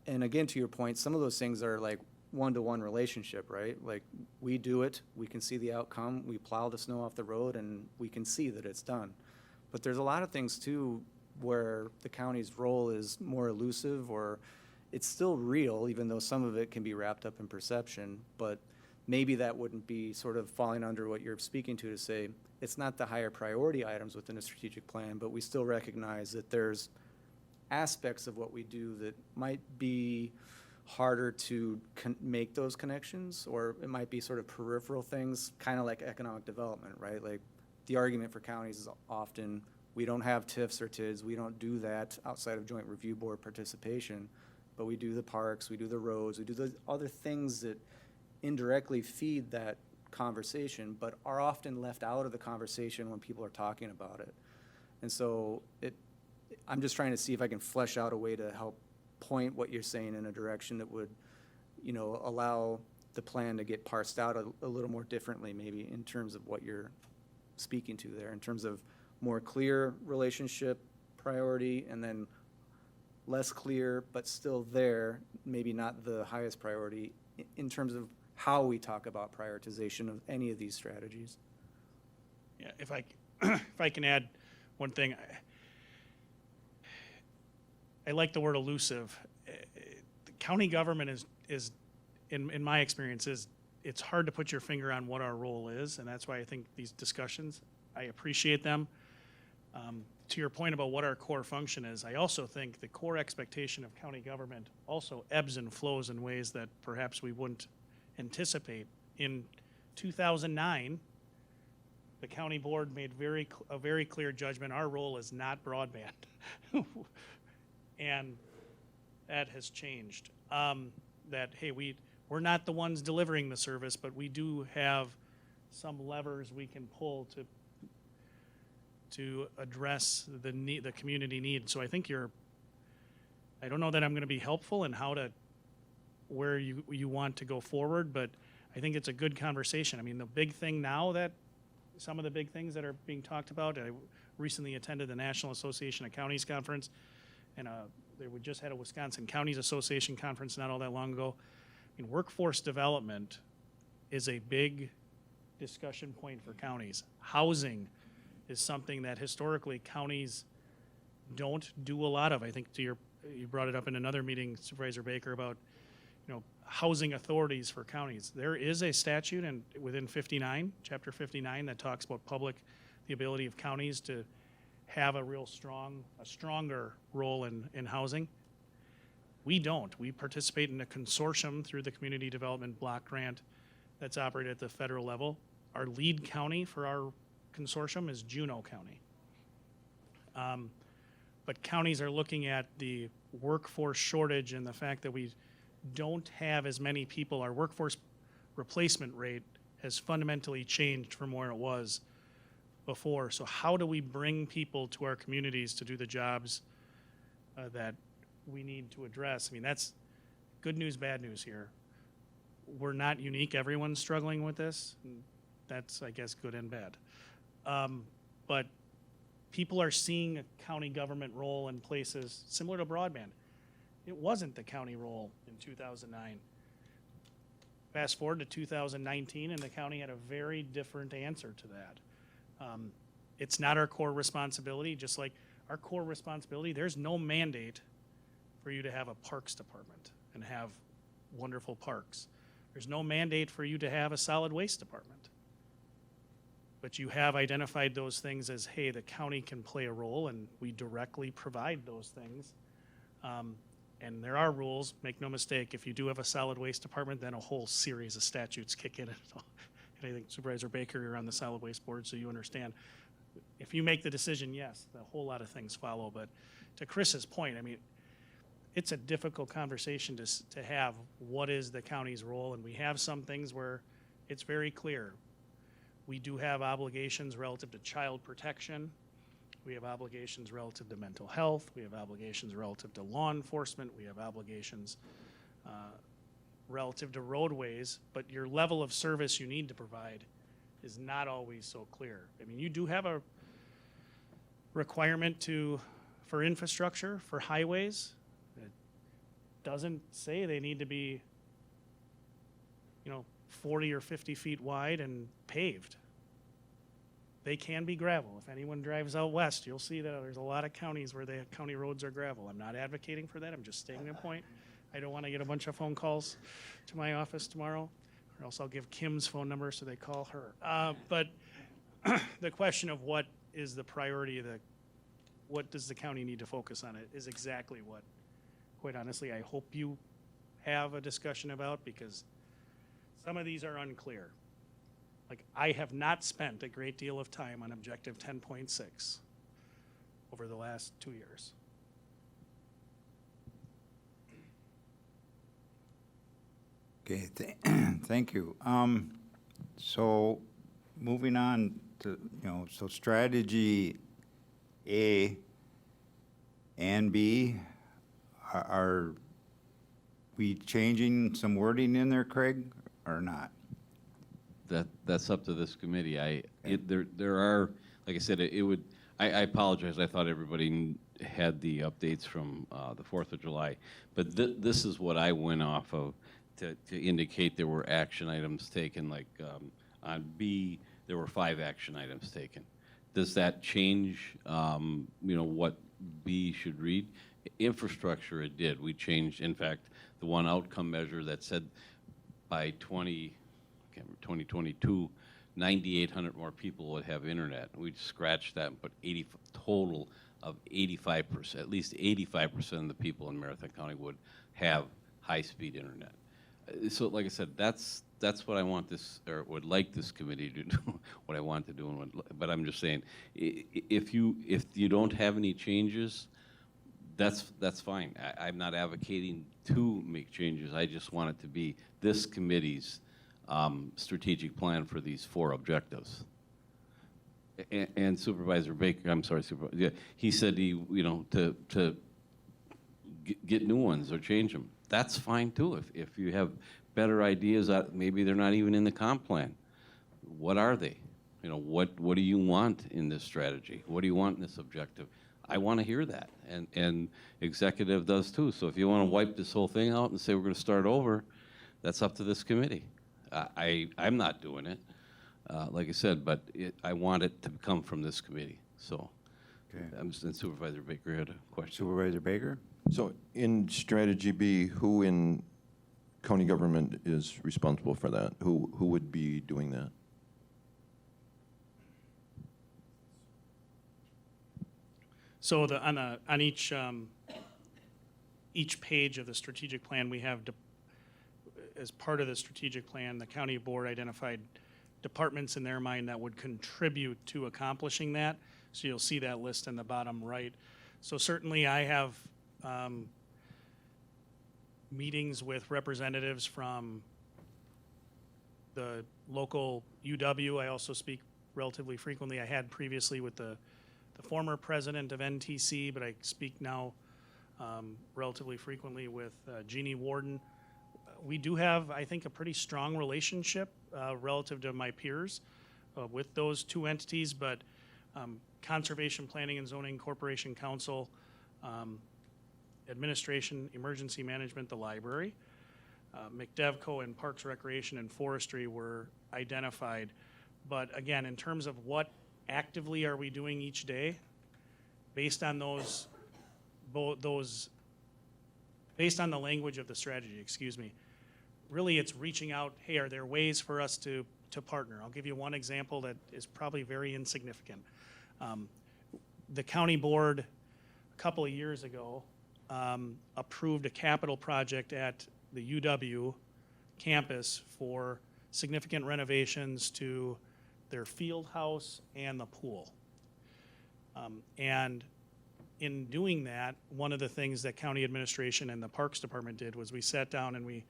and again to your point, some of those things are like one-to-one relationship, right? Like we do it, we can see the outcome, we plow the snow off the road, and we can see that it's done. But there's a lot of things too where the county's role is more elusive, or it's still real, even though some of it can be wrapped up in perception, but maybe that wouldn't be sort of falling under what you're speaking to say it's not the higher priority items within a strategic plan, but we still recognize that there's aspects of what we do that might be harder to make those connections, or it might be sort of peripheral things, kind of like economic development, right? Like the argument for counties is often, we don't have TIFs or TIDs, we don't do that outside of joint review board participation, but we do the parks, we do the roads, we do the other things that indirectly feed that conversation, but are often left out of the conversation when people are talking about it. And so I'm just trying to see if I can flesh out a way to help point what you're saying in a direction that would, you know, allow the plan to get parsed out a little more differently, maybe in terms of what you're speaking to there, in terms of more clear relationship priority, and then less clear but still there, maybe not the highest priority, in terms of how we talk about prioritization of any of these strategies. Yeah, if I can add one thing. I like the word elusive. The county government is in my experience, it's hard to put your finger on what our role is, and that's why I think these discussions, I appreciate them. To your point about what our core function is, I also think the core expectation of county government also ebbs and flows in ways that perhaps we wouldn't anticipate. In 2009, the county board made a very clear judgment. Our role is not broadband. And that has changed. That, hey, we we're not the ones delivering the service, but we do have some levers we can pull to address the need, the community need. So I think I don't know that I'm going to be helpful in where you want to go forward, but I think it's a good conversation. I mean, the big thing now some of the big things that are being talked about, I recently attended the National Association of Counties Conference, and we just had a Wisconsin Counties Association conference not all that long ago. I mean, workforce development is a big discussion point for counties. Housing is something that historically counties don't do a lot of. I think you brought it up in another meeting, Supervisor Baker, about housing authorities for counties. There is a statute within 59, Chapter 59, that talks about the ability of counties to have a stronger role in housing. We don't. We participate in a consortium through the Community Development Block Grant that's operated at the federal level. Our lead county for our consortium is Juneau County. But counties are looking at the workforce shortage and the fact that we don't have as many people. Our workforce replacement rate has fundamentally changed from where it was before. So how do we bring people to our communities to do the jobs that we need to address? I mean, that's good news, bad news here. We're not unique. Everyone's struggling with this. That's, I guess, good and bad. But people are seeing a county government role in places similar to broadband. It wasn't the county role in 2009. Fast forward to 2019, and the county had a very different answer to that. It's not our core responsibility, just like our core responsibility, there's no mandate for you to have a parks department and have wonderful parks. There's no mandate for you to have a solid waste department. But you have identified those things as, hey, the county can play a role, and we directly provide those things. And there are rules, make no mistake. If you do have a solid waste department, then a whole series of statutes kick in. And I think Supervisor Baker, you're on the solid waste board, so you understand. If you make the decision, yes, a whole lot of things follow. But to Chris's point, I mean, it's a difficult conversation to have. What is the county's role? And we have some things where it's very clear. We do have obligations relative to child protection. We have obligations relative to mental health. We have obligations relative to law enforcement. We have obligations relative to roadways. But your level of service you need to provide is not always so clear. I mean, you do have a requirement for infrastructure, for highways. It doesn't say they need to be, 40 or 50 feet wide and paved. They can be gravel. If anyone drives out west, you'll see that there's a lot of counties where the county roads are gravel. I'm not advocating for that. I'm just stating a point. I don't want to get a bunch of phone calls to my office tomorrow, or else I'll give Kim's phone number so they call her. But the question of what is the priority, what does the county need to focus on, it is exactly what, quite honestly, I hope you have a discussion about, because some of these are unclear. Like, I have not spent a great deal of time on Objective 10.6 over the last 2 years. Okay, thank you. So moving on to, so strategy A and B, are we changing some wording in there, Craig, or not? That's up to this committee. There are, like I said, I apologize. I thought everybody had the updates from the 4th of July. But this is what I went off of to indicate there were action items taken. Like on B, there were 5 action items taken. Does that change, what B should read? Infrastructure, it did. We changed, in fact, the one outcome measure that said by 2022, 9,800 more people would have internet. We scratched that and put total of 85%, at least 85% of the people in Marathon County would have high-speed internet. So, like I said, that's what I want this, or would like this committee to do. What I want to do, but I'm just saying, if you don't have any changes, That's fine. I'm not advocating to make changes. I just want it to be this committee's strategic plan for these 4 objectives. And Supervisor Baker, I'm sorry, Supervisor, yeah, he said to get new ones or change them. That's fine too. If you have better ideas, maybe they're not even in the comp plan. What are they? What do you want in this strategy? What do you want in this objective? I want to hear that, and executive does too. So if you want to wipe this whole thing out and say we're going to start over, that's up to this committee. I'm not doing it, like I said, but I want it to come from this committee. So, Okay. And Supervisor Baker had a question. Supervisor Baker? So in strategy B, who in county government is responsible for that? Who would be doing that? So on each page of the strategic plan, we have, as part of the strategic plan, the county board identified departments in their mind that would contribute to accomplishing that. So you'll see that list in the bottom right. So certainly I have meetings with representatives from the local UW. I also speak relatively frequently. I had previously with the former president of NTC, but I speak now relatively frequently with Jeannie Warden. We do have, I think, a pretty strong relationship relative to my peers with those 2 entities, but Conservation Planning and Zoning Corporation Council, Administration, Emergency Management, the library, McDevco, and Parks, Recreation, and Forestry were identified. But again, in terms of what actively are we doing each day, based on based on the language of the strategy, really it's reaching out, hey, are there ways for us to partner? I'll give you one example that is probably very insignificant. The county board a couple of years ago approved a capital project at the UW campus for significant renovations to their field house and the pool. And in doing that, one of the things that county administration and the Parks Department did was we sat down and we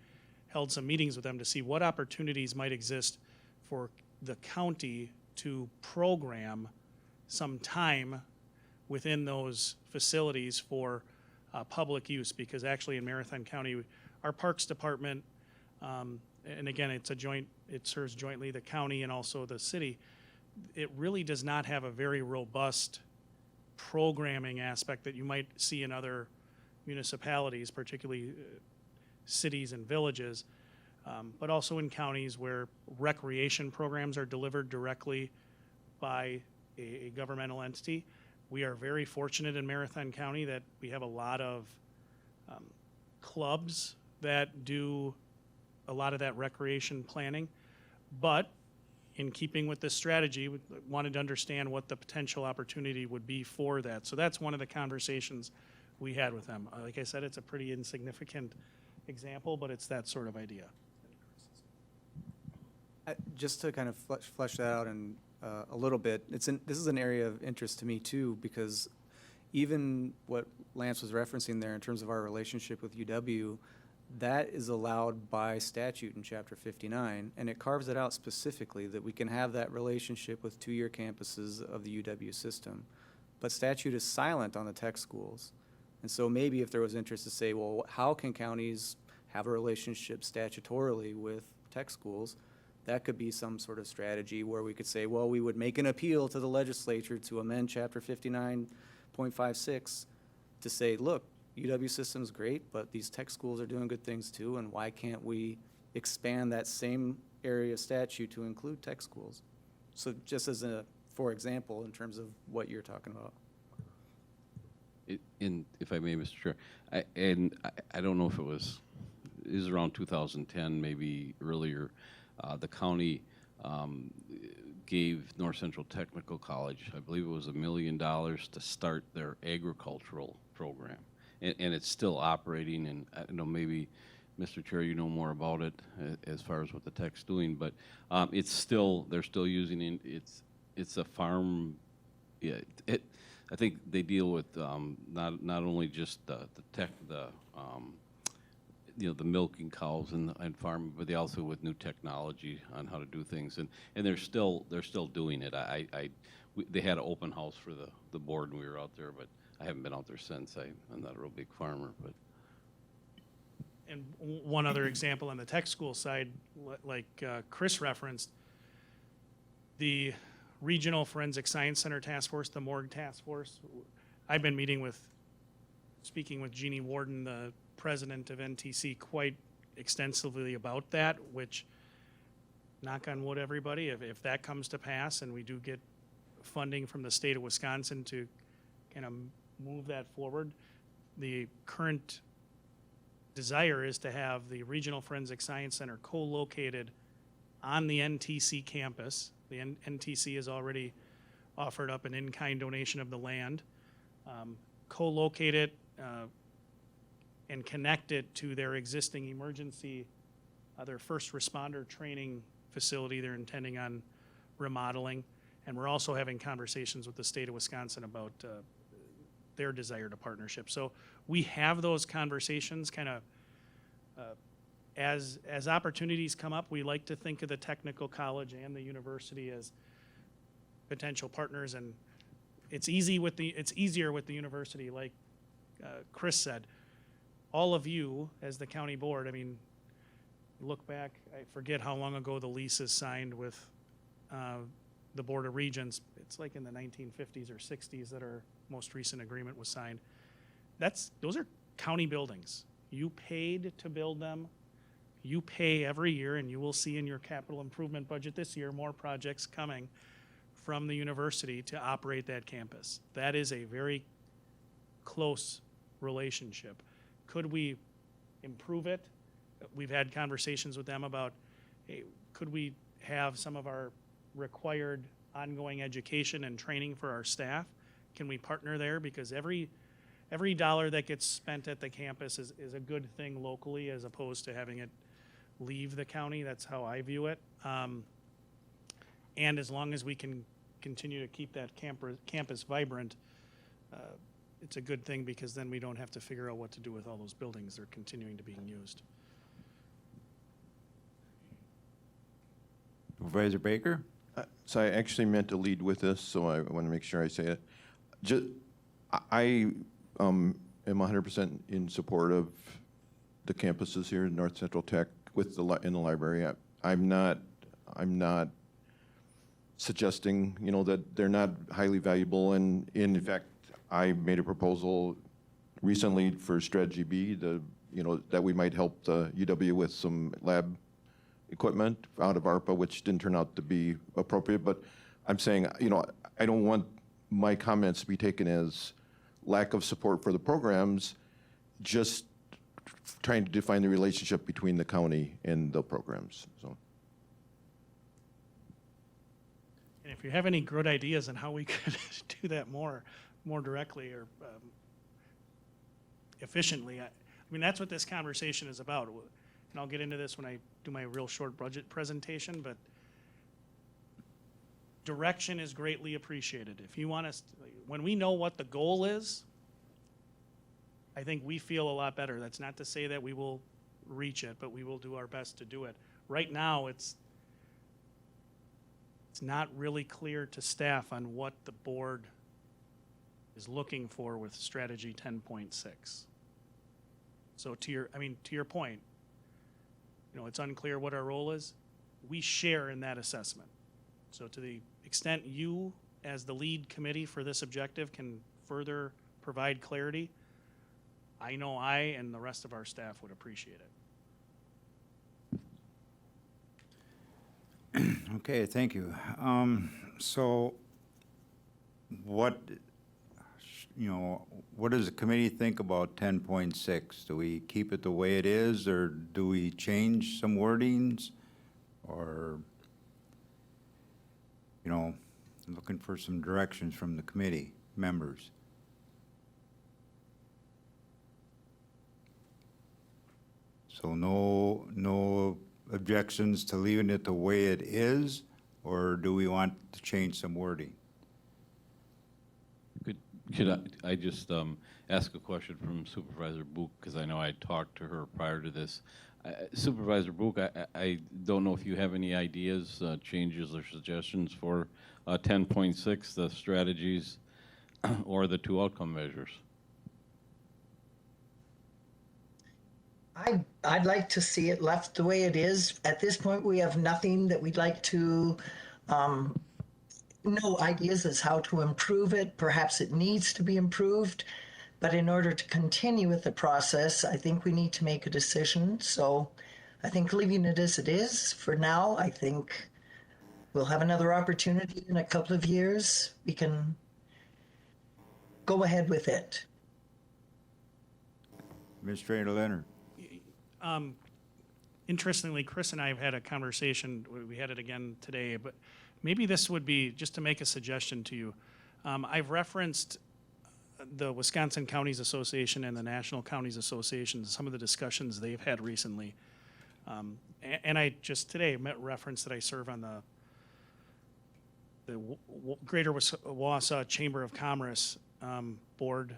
held some meetings with them to see what opportunities might exist for the county to program some time within those facilities for public use, because actually in Marathon County, our Parks Department, and again, it serves jointly the county and also the city, it really does not have a very robust programming aspect that you might see in other municipalities, particularly cities and villages, but also in counties where recreation programs are delivered directly by a governmental entity. We are very fortunate in Marathon County that we have a lot of clubs that do a lot of that recreation planning, but in keeping with this strategy, we wanted to understand what the potential opportunity would be for that. So that's one of the conversations we had with them. Like I said, it's a pretty insignificant example, but it's that sort of idea. Just to kind of flesh that out in a little bit, this is an area of interest to me too, because even what Lance was referencing there in terms of our relationship with UW, that is allowed by statute in Chapter 59, and it carves it out specifically that we can have that relationship with 2-year campuses of the UW system. But statute is silent on the tech schools. And so maybe if there was interest to say, well, how can counties have a relationship statutorily with tech schools, that could be some sort of strategy where we could say, well, we would make an appeal to the legislature to amend Chapter 59.56 to say, look, UW system's great, but these tech schools are doing good things too, and why can't we expand that same area statute to include tech schools? So just as for example, in terms of what you're talking about. If I may, Mr. Chair, I don't know if it was around 2010, maybe earlier, the county gave North Central Technical College, I believe it was $1 million to start their agricultural program. And it's still operating, and I don't know, maybe, Mr. Chair, you know more about it as far as what the tech's doing, but they're still using it. It's a farm Yeah, I think they deal with not only just the tech, the milking cows and farming, but they also with new technology on how to do things, and they're still doing it. They had an open house for the board when we were out there, but I haven't been out there since. I'm not a real big farmer, but. And one other example on the tech school side, like Chris referenced, the Regional Forensic Science Center Task Force, the Morgue Task Force. I've been speaking with Jeannie Warden, the president of NTC, quite extensively about that, which, knock on wood, everybody, if that comes to pass and we do get funding from the state of Wisconsin to kind of move that forward, the current desire is to have the Regional Forensic Science Center co-located on the NTC campus. The NTC has already offered up an in-kind donation of the land, co-locate it and connect it to their existing emergency, their first responder training facility they're intending on remodeling. And we're also having conversations with the state of Wisconsin about their desire to partnership. So we have those conversations kind of as opportunities come up. We like to think of the technical college and the university as potential partners, and it's easier with the university, like Chris said. All of you as the county board, I mean, look back, I forget how long ago the lease is signed with the Board of Regents. It's like in the 1950s or 60s that our most recent agreement was signed. Those are county buildings. You paid to build them. You pay every year, and you will see in your capital improvement budget this year more projects coming from the university to operate that campus. That is a very close relationship. Could we improve it? We've had conversations with them about, hey, could we have some of our required ongoing education and training for our staff? Can we partner there? Because every dollar that gets spent at the campus is a good thing locally, as opposed to having it leave the county. That's how I view it. And as long as we can continue to keep that campus vibrant, it's a good thing, because then we don't have to figure out what to do with all those buildings that are continuing to being used. Supervisor Baker? So I actually meant to lead with this, so I want to make sure I say it. I am 100% in support of the campuses here in North Central Tech in the library. I'm not suggesting, that they're not highly valuable, and in fact, I made a proposal recently for Strategy B, that we might help the UW with some lab equipment out of ARPA, which didn't turn out to be appropriate. But I'm saying, I don't want my comments to be taken as lack of support for the programs, just trying to define the relationship between the county and the programs. So. And if you have any good ideas on how we could do that more directly or efficiently, I mean, that's what this conversation is about. And I'll get into this when I do my real short budget presentation, but direction is greatly appreciated. If you want us, when we know what the goal is, I think we feel a lot better. That's not to say that we will reach it, but we will do our best to do it. Right now, it's not really clear to staff on what the board is looking for with strategy 10.6. So to your point, it's unclear what our role is. We share in that assessment. So to the extent you, as the lead committee for this objective, can further provide clarity, I know I and the rest of our staff would appreciate it. Okay, thank you. So what does the committee think about 10.6? Do we keep it the way it is, or do we change some wordings? Or, looking for some directions from the committee members. So no objections to leaving it the way it is, or do we want to change some wording? Could I just ask a question from Supervisor Book, because I know I talked to her prior to this. Supervisor Book, I don't know if you have any ideas, changes, or suggestions for 10.6, the strategies or the two outcome measures. I'd like to see it left the way it is. At this point, we have nothing that we'd like to, no ideas as how to improve it. Perhaps it needs to be improved. But in order to continue with the process, I think we need to make a decision. So I think leaving it as it is for now, I think we'll have another opportunity in a couple of years. We can go ahead with it. Administrator Leonard. Interestingly, Chris and I have had a conversation, we had it again today, but maybe this would be, just to make a suggestion to you. I've referenced the Wisconsin Counties Association and the National Counties Association, some of the discussions they've had recently. And I just today referenced that I serve on the Greater Wausau Chamber of Commerce board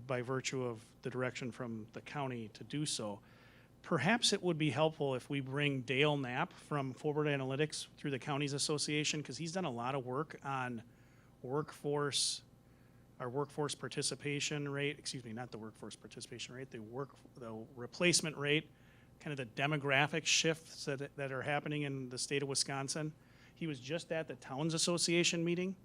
by virtue of the direction from the county to do so. Perhaps it would be helpful if we bring Dale Knapp from Forward Analytics through the Counties Association, because he's done a lot of work on our workforce participation rate, excuse me, not the workforce participation rate, the replacement rate, kind of the demographic shifts that are happening in the state of Wisconsin. He was just at the Towns Association meeting,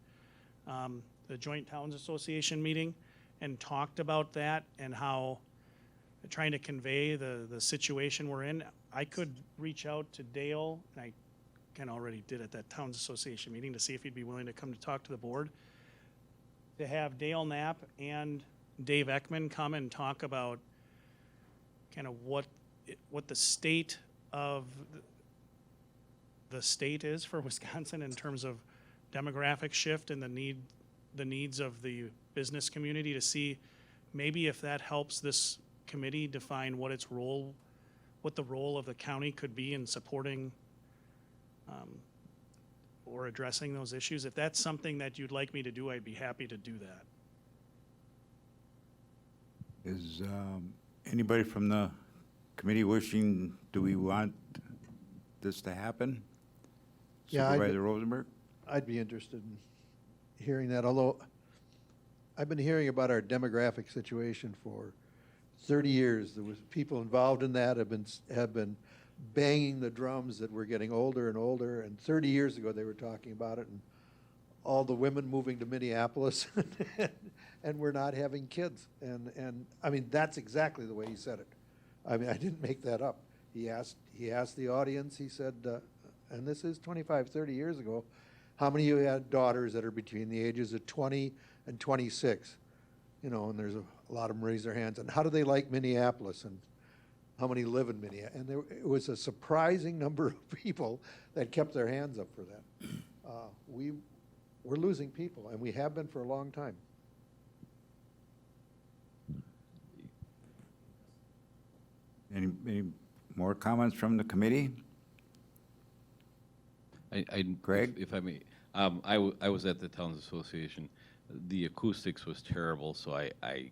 the Joint Towns Association meeting, and talked about that and how trying to convey the situation we're in. I could reach out to Dale, and I kind of already did at that Towns Association meeting, to see if he'd be willing to come to talk to the board. To have Dale Knapp and Dave Ekman come and talk about kind of what the state of the state is for Wisconsin in terms of demographic shift and the needs of the business community, to see maybe if that helps this committee define what the role of the county could be in supporting or addressing those issues. If that's something that you'd like me to do, I'd be happy to do that. Is anybody from the committee wishing, do we want this to happen? Yeah, Supervisor Rosenberg? I'd be interested in hearing that, although I've been hearing about our demographic situation for 30 years. There was people involved in that have been banging the drums that we're getting older and older. And 30 years ago, they were talking about it, and all the women moving to Minneapolis, and we're not having kids. And I mean, that's exactly the way he said it. I mean, I didn't make that up. He asked the audience, he said, and this is 25, 30 years ago, how many of you had daughters that are between the ages of 20 and 26? You know, and there's a lot of them raise their hands. And how do they like Minneapolis? And how many live in Minneapolis? And it was a surprising number of people that kept their hands up for that. We're losing people, and we have been for a long time. Any more comments from the committee? Greg? If I may, I was at the Towns Association. The acoustics was terrible, so I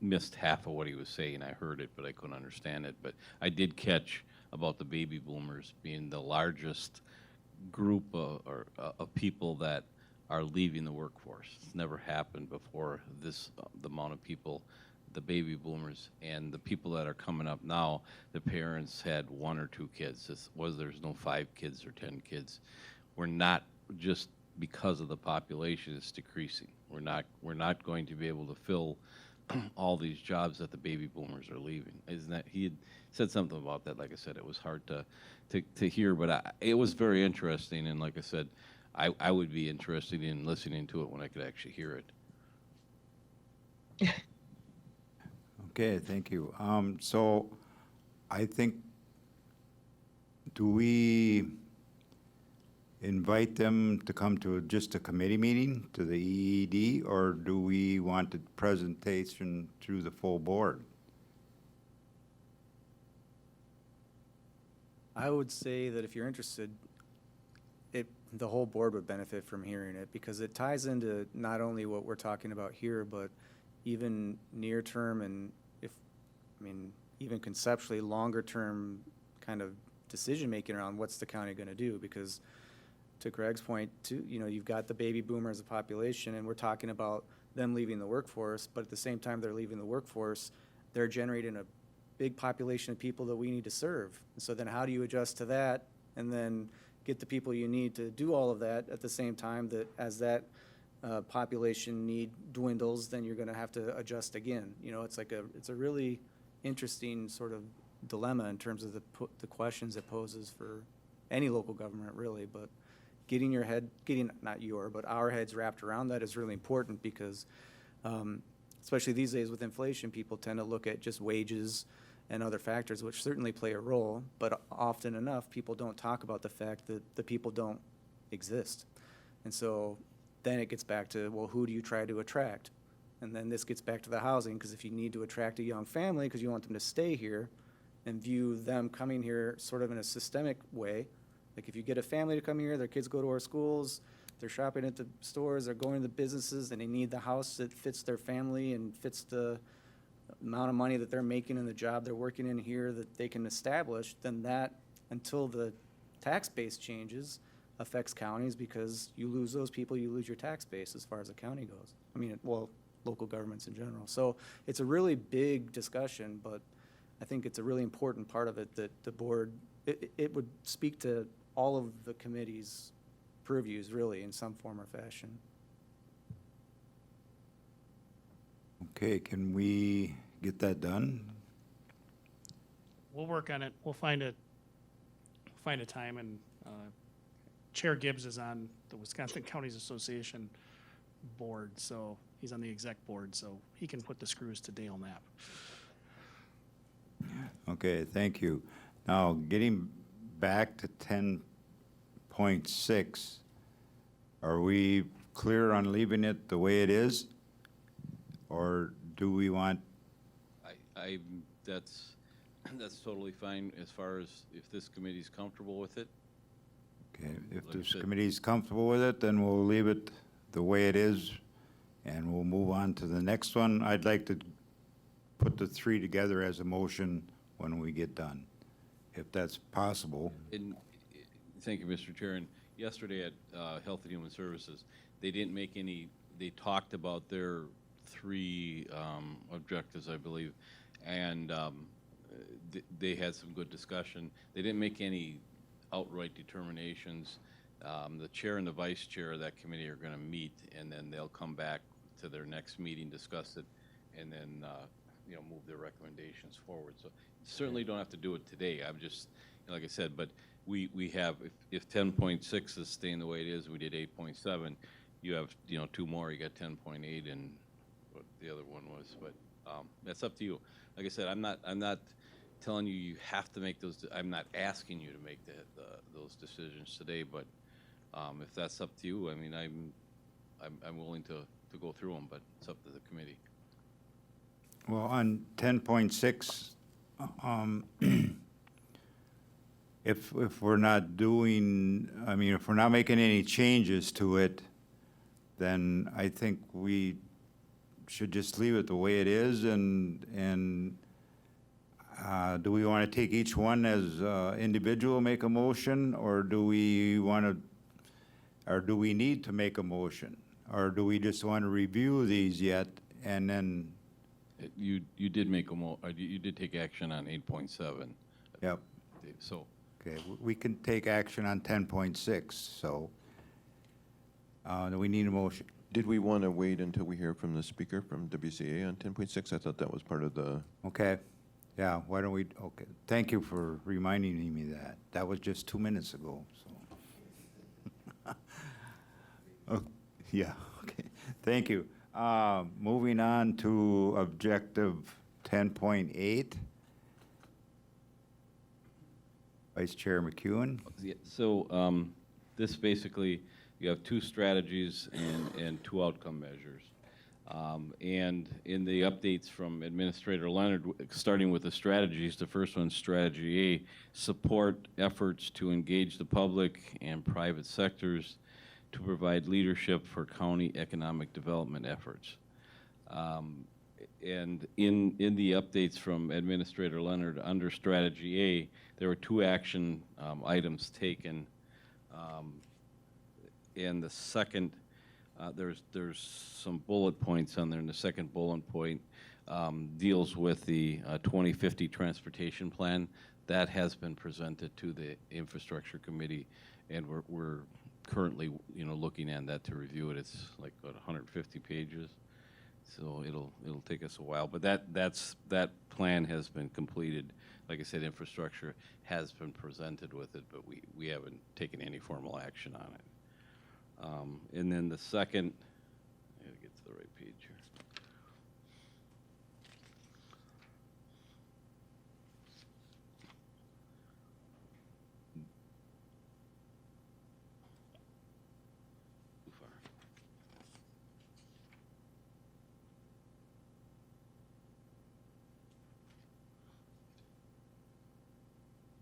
missed half of what he was saying. I heard it, but I couldn't understand it. But I did catch about the baby boomers being the largest group of people that are leaving the workforce. It's never happened before, the amount of people, the baby boomers, and the people that are coming up now, the parents had 1 or 2 kids. There's no 5 kids or 10 kids. We're not, just because of the population, it's decreasing. We're not going to be able to fill all these jobs that the baby boomers are leaving. Isn't that, he had said something about that. Like I said, it was hard to hear, but it was very interesting. And like I said, I would be interested in listening to it when I could actually hear it. Okay, thank you. So I think, do we invite them to come to just a committee meeting, to the EED, or do we want a presentation through the full board? I would say that if you're interested, the whole board would benefit from hearing it, because it ties into not only what we're talking about here, but even near term and even conceptually longer term kind of decision making around what's the county going to do. Because to Greg's point too, you've got the baby boomer as a population, and we're talking about them leaving the workforce, but at the same time they're leaving the workforce, they're generating a big population of people that we need to serve. And so then how do you adjust to that and then get the people you need to do all of that at the same time, that as that population need dwindles, then you're going to have to adjust again. It's a really interesting sort of dilemma in terms of the questions it poses for any local government, really. But our heads wrapped around that is really important, because especially these days with inflation, people tend to look at just wages and other factors, which certainly play a role, but often enough, people don't talk about the fact that the people don't exist. And so then it gets back to, well, who do you try to attract? And then this gets back to the housing, because if you need to attract a young family because you want them to stay here and view them coming here sort of in a systemic way, like if you get a family to come here, their kids go to our schools, they're shopping at the stores, they're going to the businesses, and they need the house that fits their family and fits the amount of money that they're making in the job they're working in here that they can establish, then that, until the tax base changes, affects counties, because you lose those people, you lose your tax base as far as the county goes. Local governments in general. So it's a really big discussion, but I think it's a really important part of it that the board, it would speak to all of the committee's purviews, really, in some form or fashion. Okay, can we get that done? We'll work on it. We'll find a time, and Chair Gibbs is on the Wisconsin Counties Association board, so he's on the exec board, so he can put the screws to Dale Knapp. Okay, thank you. Now, getting back to 10.6, are we clear on leaving it the way it is? Or do we want, That's totally fine, as far as if this committee's comfortable with it. okay, if Like I this said- committee's comfortable with it, then we'll leave it the way it is, and we'll move on to the next one. I'd like to put the three together as a motion when we get done, if that's possible. Thank you, Mr. Chair. And yesterday at Health and Human Services, they talked about their three objectives, I believe, and they had some good discussion. They didn't make any outright determinations. The chair and the vice chair of that committee are going to meet, and then they'll come back to their next meeting, discuss it, and then move their recommendations forward. So certainly don't have to do it today. I'm just, like I said, but we have, if 10.6 is staying the way it is, we did 8.7. You have two more. You got 10.8 and what the other one was, but that's up to you. Like I said, I'm not telling you have to make those. I'm not asking you to make those decisions today, but if that's up to you, I mean, I'm willing to go through them, but it's up to the committee. Well, on 10.6, if we're not doing, if we're not making any changes to it, then I think we should just leave it the way it is, and do we want to take each one as individual, make a motion, or do we need to make a motion? Or do we just want to review these yet, and then? You did you did take action on 8.7. Yep. So. Okay, we can take action on 10.6, so do we need a motion? Did we want to wait until we hear from the speaker from WCA on 10.6? I thought that was part of the... Okay, yeah, why don't we, okay, thank you for reminding me that. That was just 2 minutes ago, so. Oh, yeah, okay, thank you. Moving on to objective 10.8. Vice Chair McEwen. Yeah, so this basically, you have two strategies and two outcome measures. And in the updates from Administrator Leonard, starting with the strategies, the first one's Strategy A, support efforts to engage the public and private sectors to provide leadership for county economic development efforts. And in the updates from Administrator Leonard under Strategy A, there were 2 action items taken. And the second, there's some bullet points on there, and the second bullet point deals with the 2050 transportation plan. That has been presented to the Infrastructure Committee, and we're currently, looking at that to review it. It's like about 150 pages, so it'll take us a while. But that plan has been completed. Like I said, Infrastructure has been presented with it, but we haven't taken any formal action on it. And then the second, I gotta get to the right page here. Too far.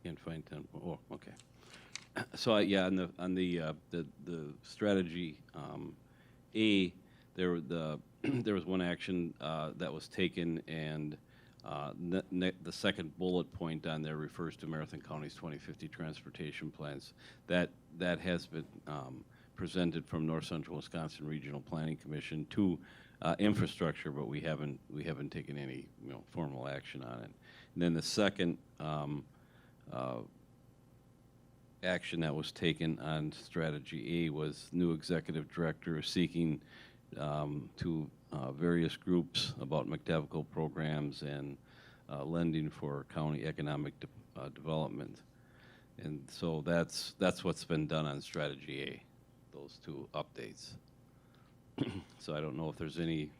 Can't find 10. Oh, okay. So yeah, on the strategy A, there was one action that was taken, and the second bullet point on there refers to Marathon County's 2050 transportation plans. That has been presented from North Central Wisconsin Regional Planning Commission to Infrastructure, but we haven't taken any formal action on it. And then the second action that was taken on Strategy A was new executive director seeking to various groups about McDevco programs and lending for county economic development. And so that's what's been done on Strategy A, those 2 updates. So I don't know if there's any,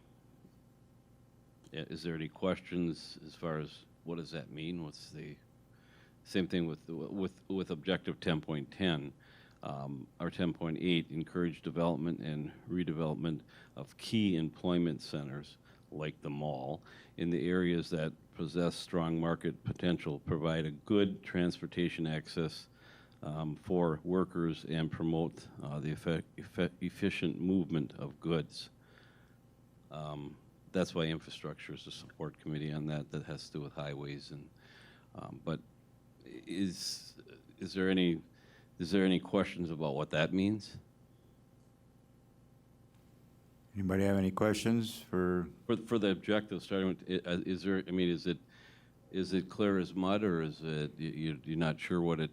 is there any questions as far as what does that mean? What's the same thing with objective 10.10, or 10.8, encourage development and redevelopment of key employment centers like the mall in the areas that possess strong market potential, provide a good transportation access for workers, and promote the efficient movement of goods. That's why Infrastructure is a support committee on that. That has to do with highways, and but is there any questions about what that means? Anybody have any questions for? For the objective, starting with, is there? I mean, is it clear as mud, or is it you're not sure what it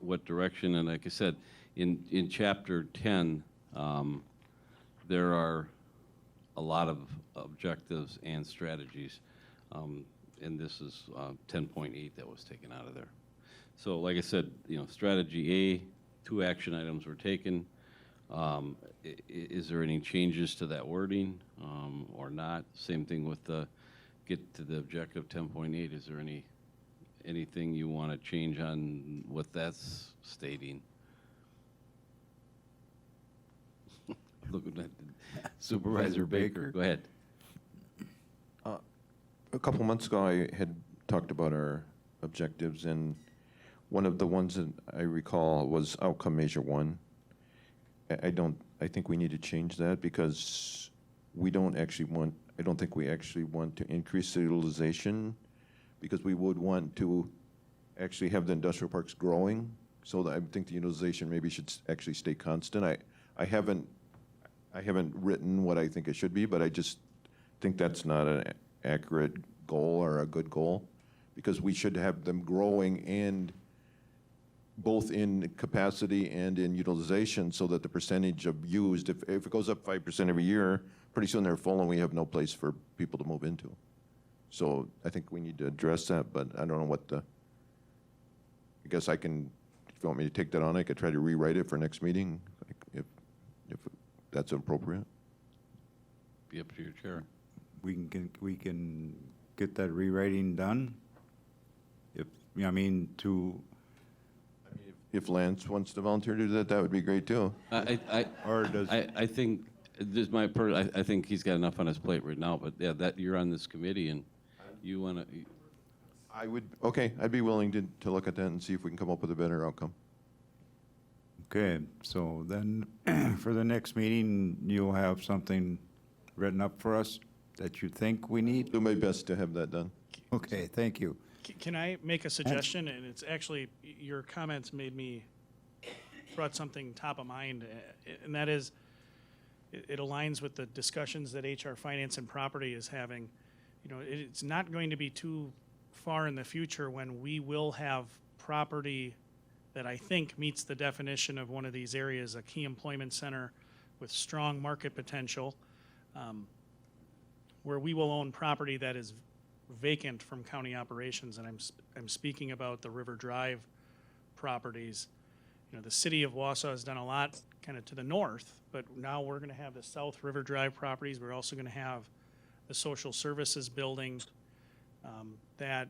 what direction? And like I said, in Chapter 10, there are a lot of objectives and strategies, and this is 10.8 that was taken out of there. So, like I said, Strategy A, 2 action items were taken. Is there any changes to that wording or not? Same thing with get to the objective 10.8. Is there anything you want to change on what that's stating? Looking at Supervisor Baker. Go ahead. A couple months ago, I had talked about our objectives, and one of the ones that I recall was outcome measure 1. I think we need to change that because I don't think we actually want to increase the utilization, because we would want to actually have the industrial parks growing. So I think the utilization maybe should actually stay constant. I haven't written what I think it should be, but I just think that's not an accurate goal or a good goal, because we should have them growing and both in capacity and in utilization, so that the percentage of used, if it goes up 5% every year, pretty soon they're full and we have no place for people to move into. So I think we need to address that, but I don't know what I guess I can, if you want me to take that on, I could try to rewrite it for next meeting, if that's appropriate. Be up to your chair. We can get that rewriting done? If Lance wants to volunteer to do that, that would be great too. I Or does? think This is I think he's got enough on his plate right now, but yeah, that, you're on this committee and you wanna, I'd be willing to look at that and see if we can come up with a better outcome. Okay, so then for the next meeting, you'll have something written up for us that you think we need? Do my best to have that done. Okay, thank you. Can I make a suggestion? And it's actually, your comments brought something top of mind, and that is, it aligns with the discussions that HR Finance and Property is having. You know, it's not going to be too far in the future when we will have property that I think meets the definition of one of these areas, a key employment center with strong market potential, where we will own property that is vacant from county operations, and I'm speaking about the River Drive properties. You know, the city of Wausau has done a lot kind of to the north, but now we're going to have the South River Drive properties. We're also going to have the social services building that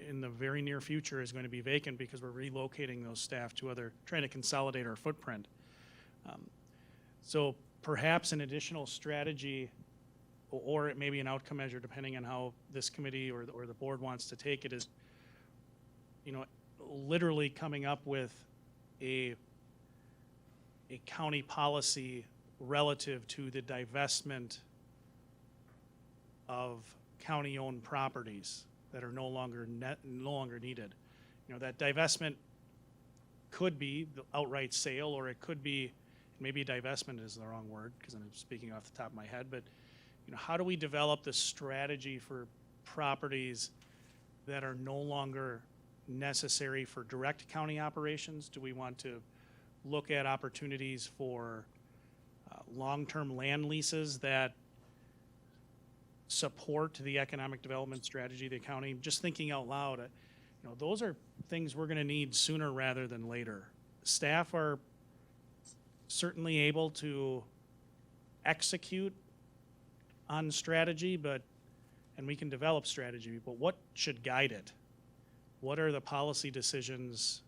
in the very near future is going to be vacant because we're relocating those staff to trying to consolidate our footprint. So perhaps an additional strategy, or it may be an outcome measure depending on how this committee or the board wants to take it, is, you know, literally coming up with a county policy relative to the divestment of county-owned properties that are no longer needed. You know, that divestment could be the outright sale, or it could be, maybe divestment is the wrong word because I'm speaking off the top of my head, but you know, how do we develop the strategy for properties that are no longer necessary for direct county operations? Do we want to look at opportunities for long-term land leases that support the economic development strategy of the county? Just thinking out loud, you know, those are things we're going to need sooner rather than later. Staff are certainly able to execute on strategy, and we can develop strategy, but what should guide it? What are the policy decisions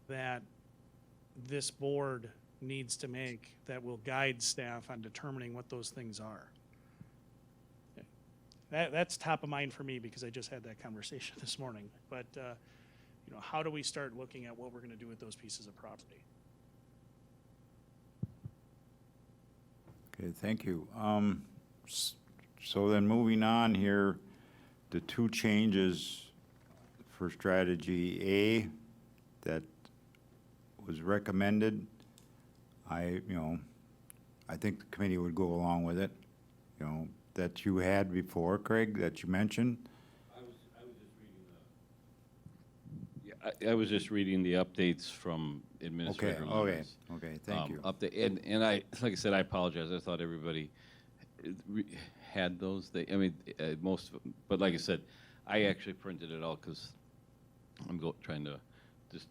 that this board needs to make that will guide staff on determining what those things are? That's top of mind for me because I just had that conversation this morning. But you know, how do we start looking at what we're going to do with those pieces of property? Okay, thank you. So then moving on here, the two changes for strategy A that was recommended, I think the committee would go along with it, you know, that you had before, Craig, that you mentioned. I was just reading the updates from Administrator Lemons. Okay, thank you. Update, and I, like I said, I apologize. I thought everybody had those. Most of them, but like I said, I actually printed it out because I'm trying to just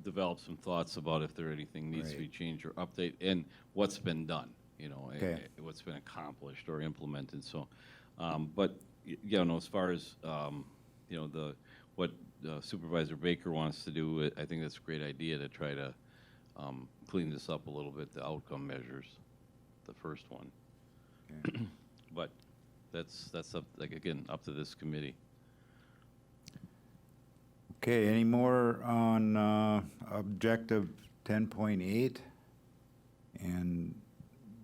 develop some thoughts about if there anything needs to be changed or update, and what's been done, you know, what's been accomplished or implemented. So, but you know, as far as you know, what Supervisor Baker wants to do, I think that's a great idea to try to clean this up a little bit, the outcome measures, the first one. Okay. But that's up, like, again, up to this committee. Okay, any more on objective 10.8? And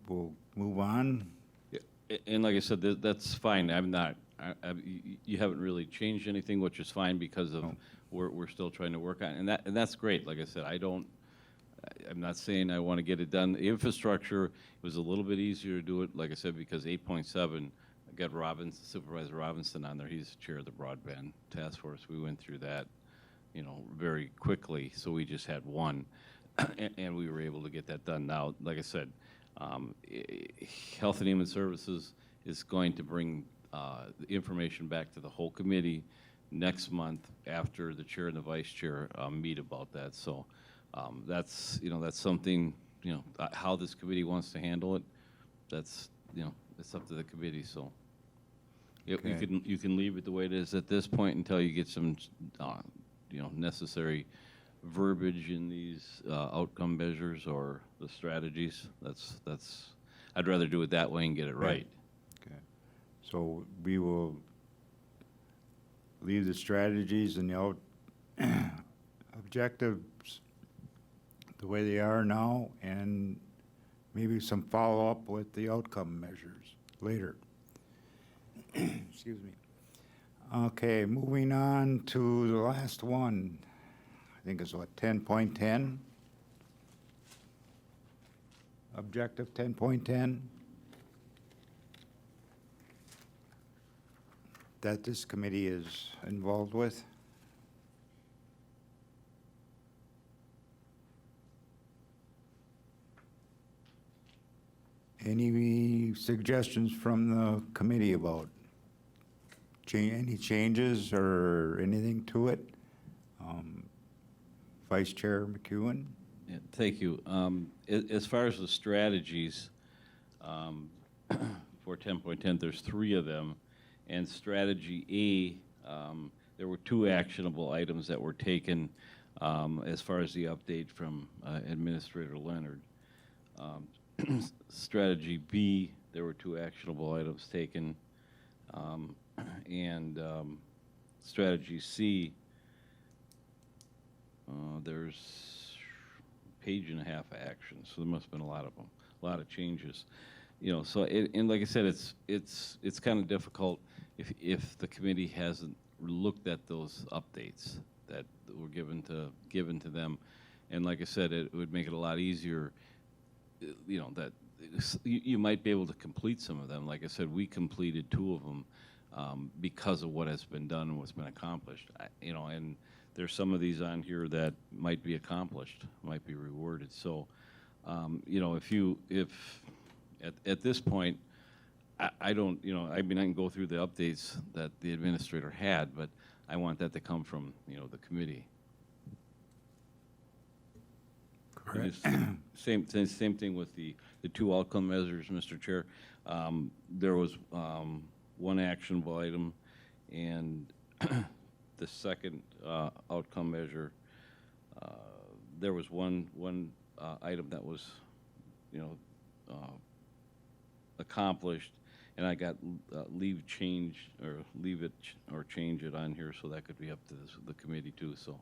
we'll move on. Yeah, and like I said, that's fine. You haven't really changed anything, which is fine because of we're still trying to work on it. And that's great. Like I said, I'm not saying I want to get it done. The infrastructure, it was a little bit easier to do it, like I said, because 8.7, I got Supervisor Robinson on there. He's chair of the broadband task force. We went through that, you know, very quickly. So we just had one, and we were able to get that done. Now, like I said, Health and Human Services is going to bring the information back to the whole committee next month after the chair and the vice chair meet about that. So that's something, you know, how this committee wants to handle it. That's, you know, it's up to the committee. So you can leave it the way it is at this point until you get some you know, necessary verbiage in these outcome measures or the strategies. I'd rather do it that way and get it right. Okay. So we will leave the strategies and the objectives the way they are now, and maybe some follow-up with the outcome measures later. Excuse me. Okay, moving on to the last one. I think it's what, 10.10? Objective 10.10? That this committee is involved with? Any suggestions from the committee about any changes or anything to it? Vice Chair McEwen? Yeah, thank you. As far as the strategies, for 10.10, there's 3 of them. And strategy A, there were 2 actionable items that were taken as far as the update from Administrator Leonard. Strategy B, there were 2 actionable items taken. And strategy C, there's a page and a half of action, so there must have been a lot of them, a lot of changes. You know, so and like I said, it's kind of difficult if the committee hasn't looked at those updates that were given to them, and like I said, it would make it a lot easier. You know, that you might be able to complete some of them. Like I said, we completed 2 of them because of what has been done and what's been accomplished. You know, and there's some of these on here that might be accomplished, might be rewarded. So, you know, if at this point, I don't, you know, I mean, I can go through the updates that the administrator had, but I want that to come from, you know, the committee. Correct. Same thing with the 2 outcome measures, Mr. Chair. There was 1 actionable item, and the second outcome measure, there was one item that was, you know, accomplished, and I got leave it or change it on here, so that could be up to the committee too. So,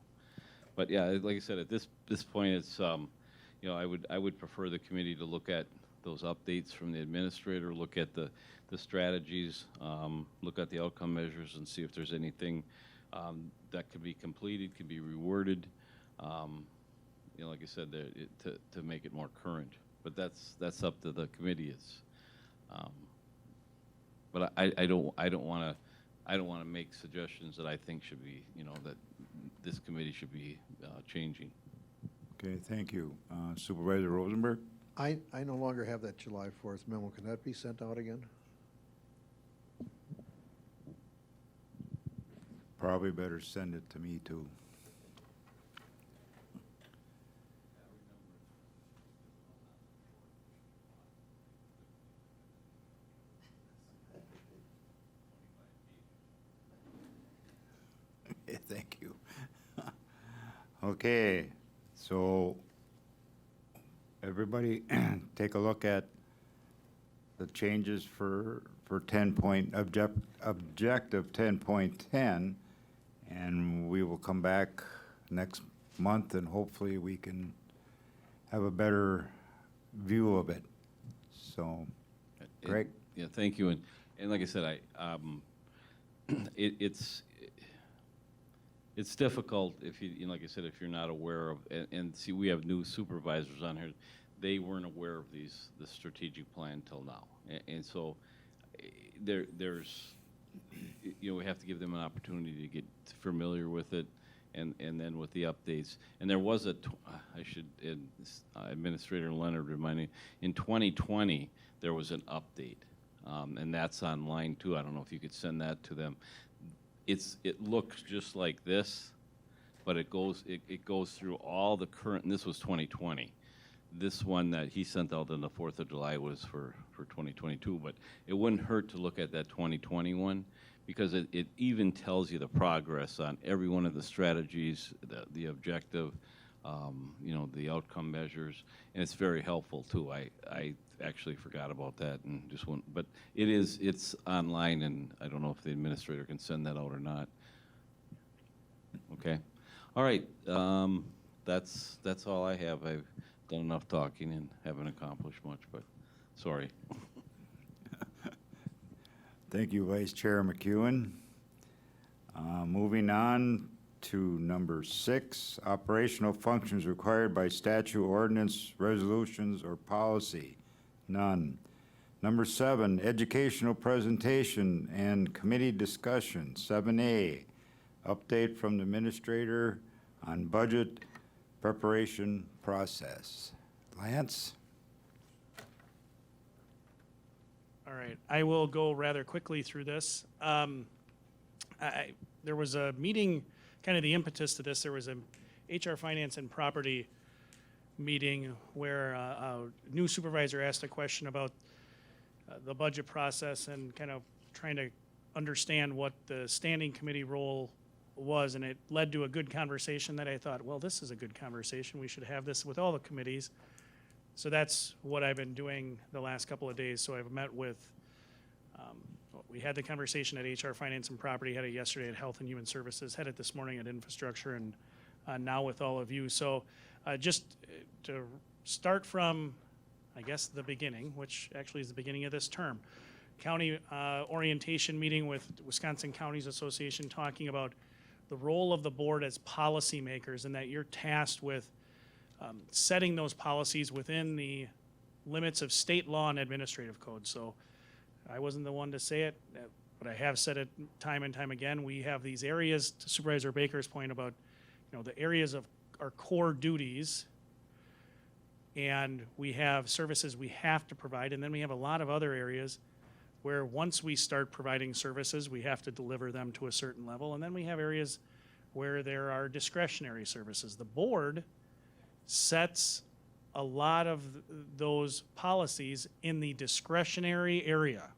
but yeah, like I said, at this point, it's you know, I would prefer the committee to look at those updates from the administrator, look at the strategies, look at the outcome measures, and see if there's anything that could be completed, could be reworded. You know, like I said, to make it more current. But that's up to the committee. It's but I don't want to make suggestions that I think should be, you know, that this committee should be changing. Okay, thank you. Supervisor Rosenberg? I no longer have that July 4th memo. Can that be sent out again? Probably better send it to me too. Thank you. Okay, so everybody take a look at the changes for objective 10.10, and we will come back next month, and hopefully we can have a better view of it. So, Greg? Yeah, thank you. And like I said, it's difficult if you know, like I said, if you're not aware of, and see, we have new supervisors on here. They weren't aware of the strategic plan till now, and so there's, you know, we have to give them an opportunity to get familiar with it, and then with the updates. And there was Administrator Leonard reminded me, in 2020 there was an update, and that's online too. I don't know if you could send that to them. It looks just like this, but it goes through all the current, and this was 2020. This one that he sent out on the 4th of July was for 2022, but it wouldn't hurt to look at that 2021, because it even tells you the progress on every one of the strategies, the objective, the outcome measures, and it's very helpful too. I actually forgot about that and just went, but it's online, and I don't know if the administrator can send that out or not. Okay, all right. That's all I have. I've done enough talking and haven't accomplished much, but sorry. Thank you, Vice Chair McEwen. Moving on to number 6, operational functions required by statute, ordinance, resolutions, or policy. None. Number 7, educational presentation and committee discussion. 7A, update from the administrator on budget preparation process. Lance? All right, I will go rather quickly through this. There was a meeting, kind of the impetus to this, there was a HR Finance and Property meeting where a new supervisor asked a question about the budget process and kind of trying to understand what the standing committee role was, and it led to a good conversation that I thought, well, this is a good conversation. We should have this with all the committees. So that's what I've been doing the last couple of days. So I've met with, we had the conversation at HR Finance and Property, had it yesterday at Health and Human Services, had it this morning at Infrastructure, and now with all of you. So just to start from, I guess, the beginning, which actually is the beginning of this term, county orientation meeting with Wisconsin Counties Association, talking about the role of the board as policymakers, and that you're tasked with setting those policies within the limits of state law and administrative code. So I wasn't the one to say it, but I have said it time and time again. We have these areas, to Supervisor Baker's point about, the areas of our core duties, and we have services we have to provide, and then we have a lot of other areas where once we start providing services, we have to deliver them to a certain level, and then we have areas where there are discretionary services. The board sets a lot of those policies in the discretionary area.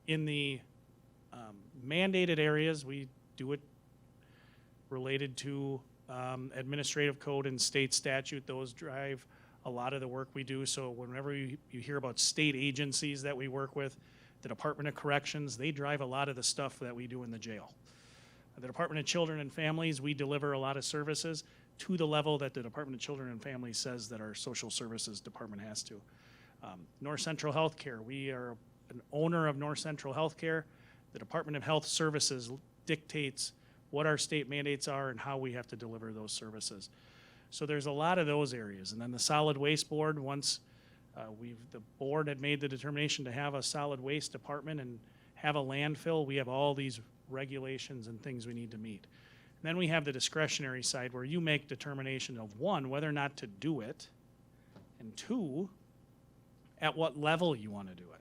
In the mandated areas, we do it related to administrative code and state statute. Those drive a lot of the work we do. So whenever you hear about state agencies that we work with, the Department of Corrections, they drive a lot of the stuff that we do in the jail. The Department of Children and Families, we deliver a lot of services to the level that the Department of Children and Families says that our social services department has to. North Central Healthcare, we are an owner of North Central Healthcare. The Department of Health Services dictates what our state mandates are and how we have to deliver those services. So there's a lot of those areas. And then the Solid Waste Board, once the board had made the determination to have a solid waste department and have a landfill, we have all these regulations and things we need to meet. And then we have the discretionary side where you make determination of, 1, whether or not to do it, and 2, at what level you want to do it.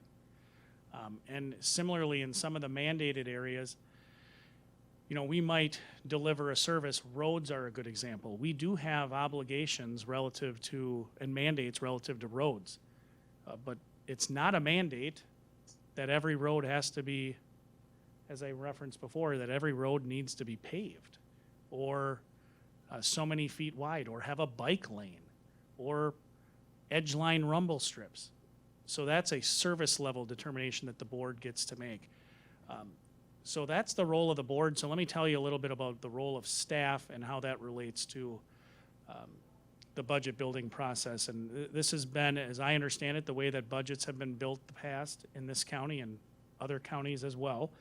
And similarly, in some of the mandated areas, we might deliver a service. Roads are a good example. We do have obligations relative to, and mandates relative to roads. But it's not a mandate that every road has to be, as I referenced before, that every road needs to be paved, or so many feet wide, or have a bike lane, or edge line rumble strips. So that's a service level determination that the board gets to make. So that's the role of the board. So let me tell you a little bit about the role of staff and how that relates to the budget building process. And this has been, as I understand it, the way that budgets have been built in the past in this county and other counties as well.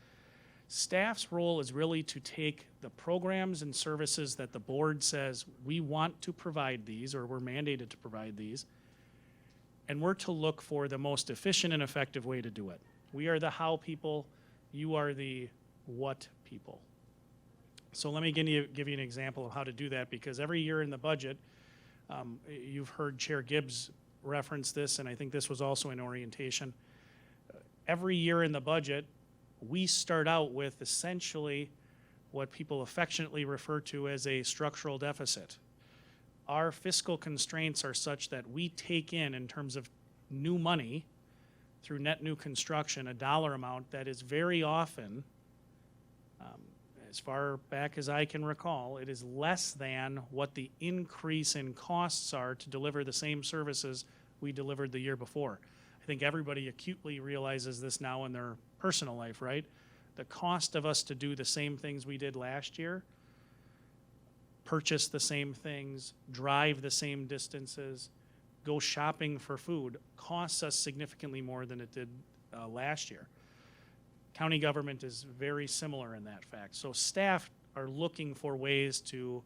Staff's role is really to take the programs and services that the board says we want to provide these, or we're mandated to provide these, and we're to look for the most efficient and effective way to do it. We are the how people, you are the what people. So let me give you an example of how to do that, because every year in the budget, you've heard Chair Gibbs reference this, and I think this was also in orientation. Every year in the budget, we start out with essentially what people affectionately refer to as a structural deficit. Our fiscal constraints are such that we take in terms of new money through net new construction, a dollar amount that is very often as far back as I can recall, it is less than what the increase in costs are to deliver the same services we delivered the year before. I think everybody acutely realizes this now in their personal life, right? The cost of us to do the same things we did last year, purchase the same things, drive the same distances, go shopping for food, costs us significantly more than it did last year. County government is very similar in that fact. So staff are looking for ways to,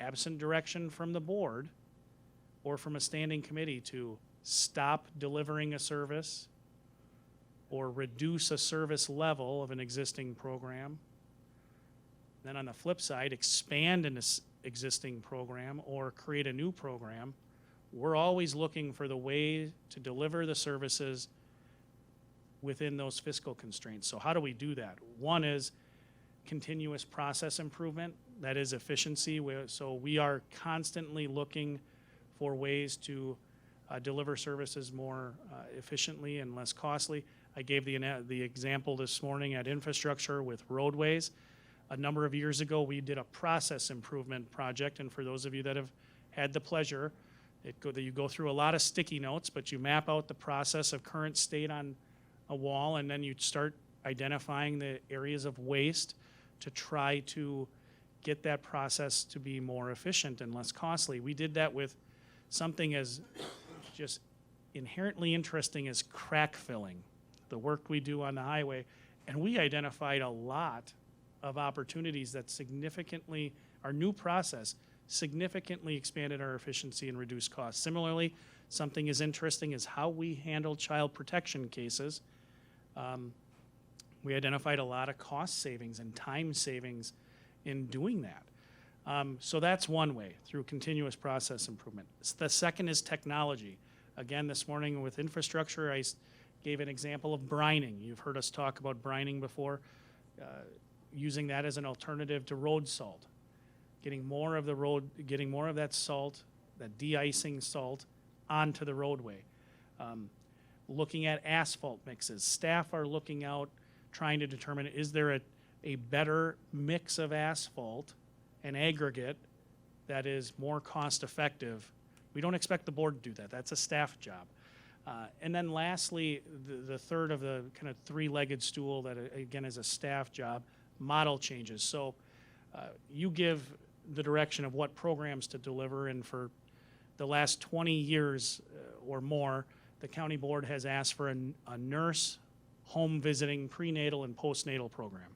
absent direction from the board or from a standing committee, to stop delivering a service or reduce a service level of an existing program. Then on the flip side, expand an existing program or create a new program. We're always looking for the way to deliver the services within those fiscal constraints. So how do we do that? One is continuous process improvement. That is efficiency. So we are constantly looking for ways to deliver services more efficiently and less costly. I gave the example this morning at infrastructure with roadways. A number of years ago, we did a process improvement project, and for those of you that have had the pleasure, you go through a lot of sticky notes, but you map out the process of current state on a wall, and then you start identifying the areas of waste to try to get that process to be more efficient and less costly. We did that with something as just inherently interesting as crack filling, the work we do on the highway, and we identified a lot of opportunities that significantly, our new process significantly expanded our efficiency and reduced costs. Similarly, something as interesting as how we handle child protection cases. We identified a lot of cost savings and time savings in doing that. So that's one way, through continuous process improvement. The second is technology. Again, this morning with infrastructure, I gave an example of brining. You've heard us talk about brining before, using that as an alternative to road salt. Getting more of that salt, that de-icing salt, onto the roadway. Looking at asphalt mixes. Staff are looking out, trying to determine, is there a better mix of asphalt and aggregate that is more cost effective? We don't expect the board to do that. That's a staff job. And then lastly, the third of the kind of three-legged stool that, again, is a staff job, model changes. So you give the direction of what programs to deliver, and for the last 20 years or more, the county board has asked for a nurse home visiting prenatal and postnatal program.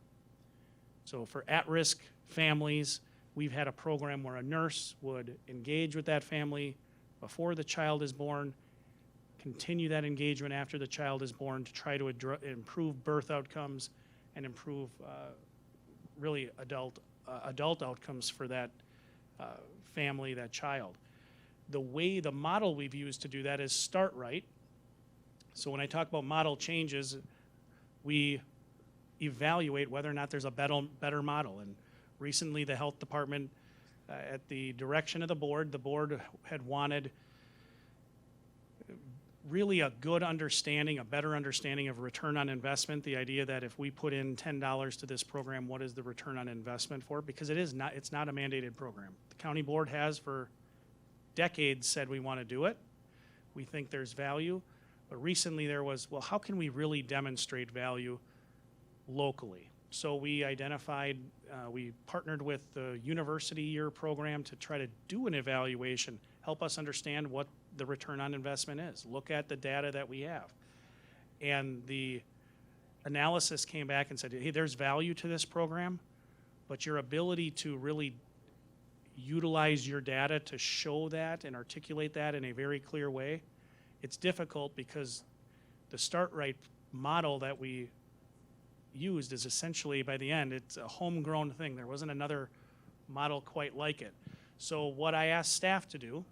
So for at-risk families, we've had a program where a nurse would engage with that family before the child is born, continue that engagement after the child is born to try to improve birth outcomes and improve really adult outcomes for that family, that child. The model we've used to do that is Start Right. So when I talk about model changes, we evaluate whether or not there's a better model. And recently the health department, at the direction of the board had wanted really a good understanding, a better understanding of return on investment. The idea that if we put in $10 to this program, what is the return on investment for? Because it's not a mandated program. The county board has for decades said we want to do it. We think there's value. But recently there was, well, how can we really demonstrate value locally? So we identified, we partnered with the university year program to try to do an evaluation, help us understand what the return on investment is, look at the data that we have. And the analysis came back and said, hey, there's value to this program, but your ability to really utilize your data to show that and articulate that in a very clear way, it's difficult because the Start Right model that we used is essentially, by the end, it's a homegrown thing. There wasn't another model quite like it. So what I asked staff to do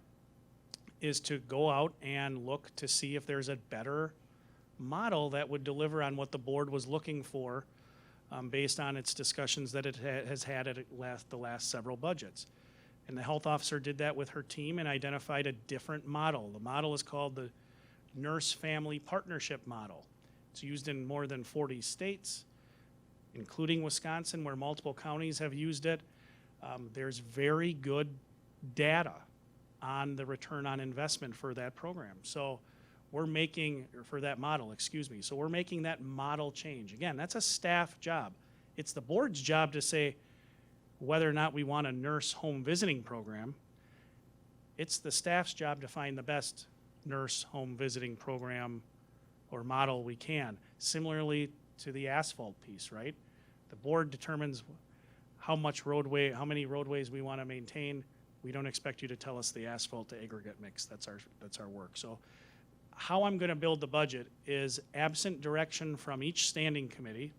is to go out and look to see if there's a better model that would deliver on what the board was looking for based on its discussions that it has had at the last several budgets. And the health officer did that with her team and identified a different model. The model is called the Nurse Family Partnership Model. It's used in more than 40 states. including Wisconsin, where multiple counties have used it. There's very good data on the return on investment for that program. So we're making, or for that model, excuse me. So we're making that model change. Again, that's a staff job. It's the board's job to say whether or not we want a nurse home visiting program. It's the staff's job to find the best nurse home visiting program or model we can. Similarly to the asphalt piece, right? The board determines how many roadways we want to maintain. We don't expect you to tell us the asphalt to aggregate mix. That's our work. So how I'm going to build the budget is absent direction from each standing committee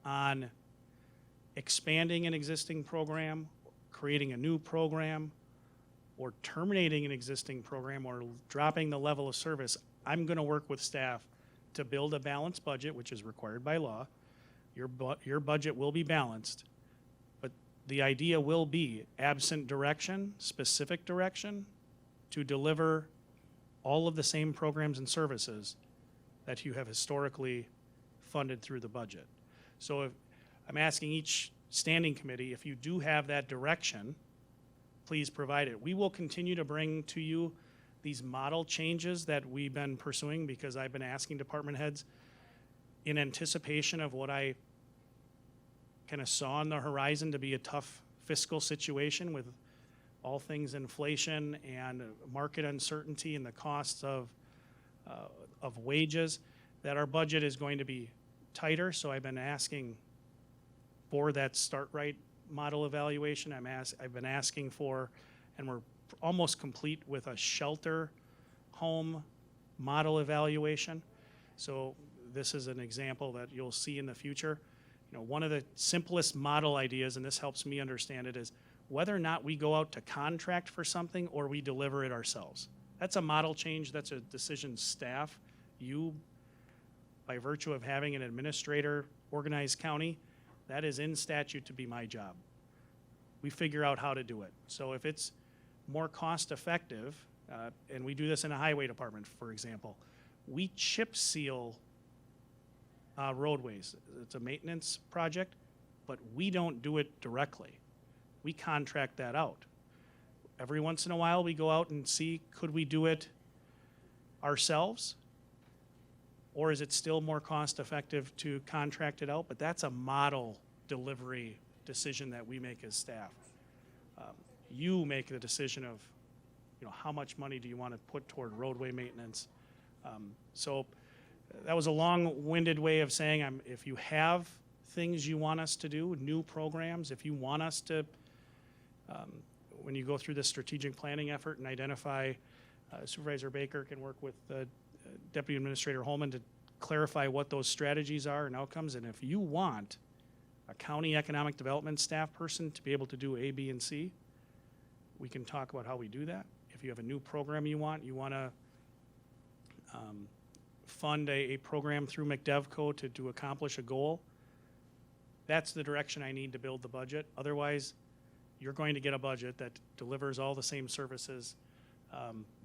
on expanding an existing program, creating a new program, or terminating an existing program, or dropping the level of service. I'm going to work with staff to build a balanced budget, which is required by law. Your budget will be balanced, but the idea will be absent direction, specific direction, to deliver all of the same programs and services that you have historically funded through the budget. So if, I'm asking each standing committee, if you do have that direction, please provide it. We will continue to bring to you these model changes that we've been pursuing, because I've been asking department heads in anticipation of what I kind of saw on the horizon to be a tough fiscal situation with all things inflation and market uncertainty and the costs of wages, that our budget is going to be tighter. So I've been asking for that start right model evaluation. I've been asking for, and we're almost complete with a shelter home model evaluation. So this is an example that you'll see in the future. You know, one of the simplest model ideas, and this helps me understand it, is whether or not we go out to contract for something or we deliver it ourselves. That's a model change. That's a decision staff, you, by virtue of having an administrator, organized county, that is in statute to be my job. We figure out how to do it. So if it's more cost effective, and we do this in a highway department, for example, we chip seal roadways. It's a maintenance project, but we don't do it directly. We contract that out. Every once in a while, we go out and see, could we do it ourselves? Or is it still more cost effective to contract it out? But that's a model delivery decision that we make as staff. You make the decision of, you know, how much money do you want to put toward roadway maintenance? So that was a long-winded way of saying, if you have things you want us to do, new programs, if you want us to, when you go through this strategic planning effort and identify, Supervisor Baker can work with Deputy Administrator Holman to clarify what those strategies are and outcomes. And if you want a county economic development staff person to be able to do A, B, and C, we can talk about how we do that. If you have a new program you want to fund a program through McDevco to accomplish a goal, that's the direction I need to build the budget. Otherwise, you're going to get a budget that delivers all the same services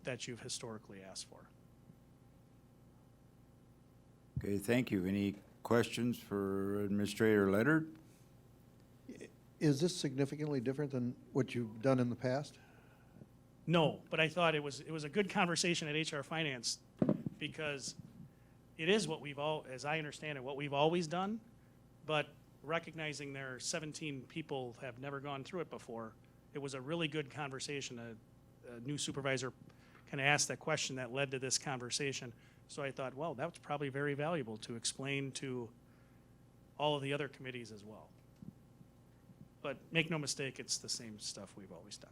that you've historically asked for. Okay, thank you. Any questions for Administrator Leonard? Is this significantly different than what you've done in the past? No, but I thought it was a good conversation at HR Finance, because it is what as I understand it, what we've always done, but recognizing there are 17 people have never gone through it before, it was a really good conversation. A new supervisor kind of asked that question that led to this conversation. So I thought, well, that was probably very valuable to explain to all of the other committees as well. But make no mistake, it's the same stuff we've always done.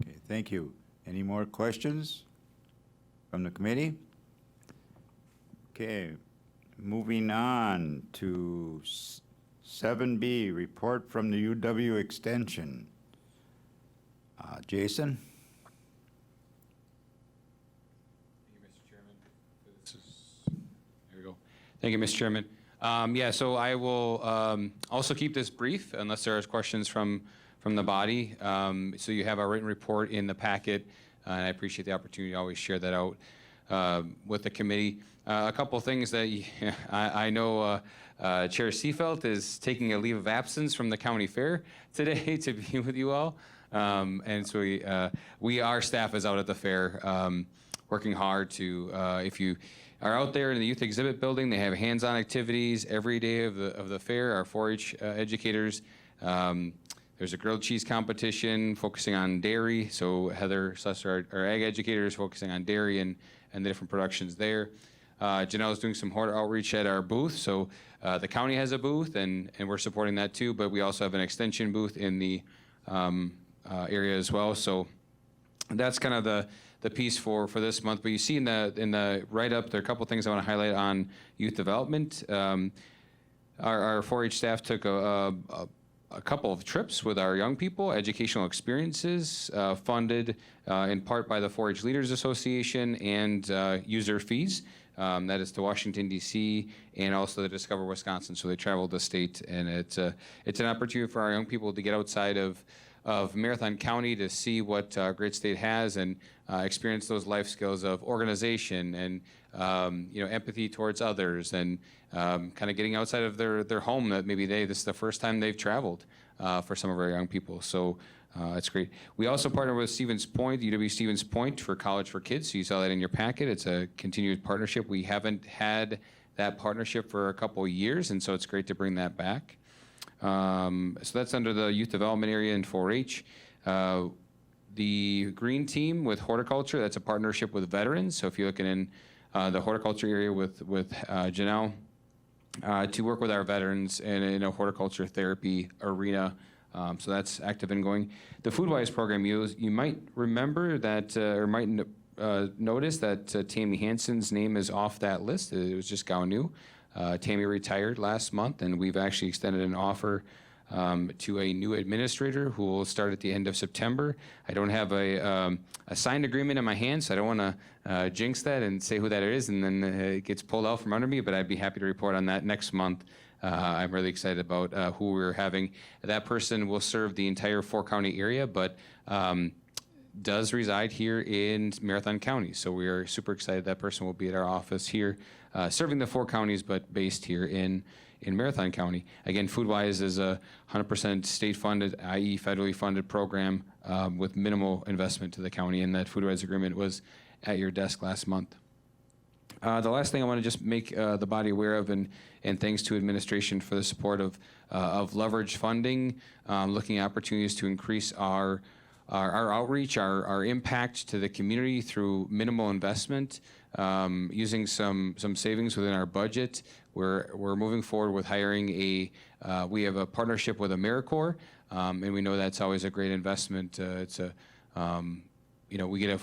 Okay, thank you. Any more questions from the committee? Okay, moving on to 7B, report from the UW Extension. Jason? There we go. Thank you, Mr. Chairman. Yeah, so I will also keep this brief unless there are questions from the body. So you have a written report in the packet, and I appreciate the opportunity to always share that out. with the committee. A couple things that I know Chair Seefeld is taking a leave of absence from the county fair today to be with you all. And so our staff is out at the fair working hard to, if you are out there in the youth exhibit building, they have hands-on activities every day of the fair. Our 4-H educators, there's a grilled cheese competition focusing on dairy. So Heather Susser, our ag educator, is focusing on dairy and the different productions there. Janelle's doing some hort outreach at our booth. So the county has a booth, and we're supporting that too. But we also have an extension booth in the area as well. So that's kind of the piece for this month. But you see in the write-up, there are a couple things I want to highlight on youth development. Our 4-H staff took a couple of trips with our young people, educational experiences funded in part by the 4-H Leaders Association and user fees. That is to Washington, D.C., and also to Discover Wisconsin. So they traveled the state, and it's an opportunity for our young people to get outside of Marathon County to see what great state has and experience those life skills of organization and empathy towards others and kind of getting outside of their home that maybe this is the first time they've traveled for some of our young people. So it's great. We also partner with Stevens Point, UW Stevens Point for College for Kids. So you saw that in your packet. It's a continued partnership. We haven't had that partnership for a couple of years, and so it's great to bring that back. So that's under the youth development area in 4-H. The green team with horticulture, that's a partnership with veterans. So if you're looking in the horticulture area with Janelle, to work with our veterans in a horticulture therapy arena. So that's active and going. The FoodWise program, you might remember that, or might notice that Tammy Hansen's name is off that list. It was just new. Tammy retired last month, and we've actually extended an offer to a new administrator who will start at the end of September. I don't have a signed agreement in my hand, so I don't want to jinx that and say who that is, and then it gets pulled out from under me, but I'd be happy to report on that next month. I'm really excited about who we're having. That person will serve the entire 4-county area, but does reside here in Marathon County. So we are super excited that person will be at our office here, serving the 4 counties, but based here in Marathon County. Again, FoodWise is a 100% state-funded, i.e. federally funded program with minimal investment to the county, and that FoodWise agreement was at your desk last month. The last thing I want to just make the body aware of, and thanks to administration for the support of leverage funding, looking at opportunities to increase our outreach, our impact to the community through minimal investment, using some savings within our budget. We're moving forward with hiring we have a partnership with AmeriCorps, and we know that's always a great investment. We get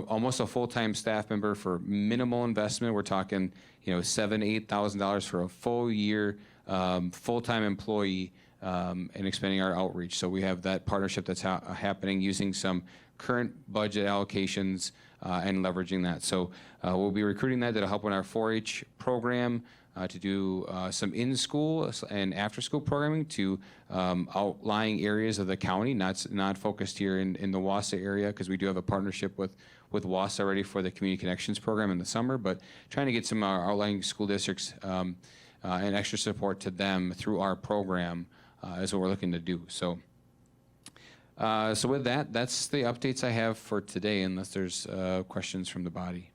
almost a full-time staff member for minimal investment. We're talking, $7,000-8,000 for a full year, full-time employee, and expanding our outreach. So we have that partnership that's happening using some current budget allocations and leveraging that. So we'll be recruiting that. That'll help in our 4-H program to do some in-school and after-school programming to outlying areas of the county, not focused here in the Wausau area, because we do have a partnership with Wausau already for the Community Connections program in the summer, but trying to get some outlying school districts and extra support to them through our program is what we're looking to do. So with that, that's the updates I have for today, unless there's questions from the body.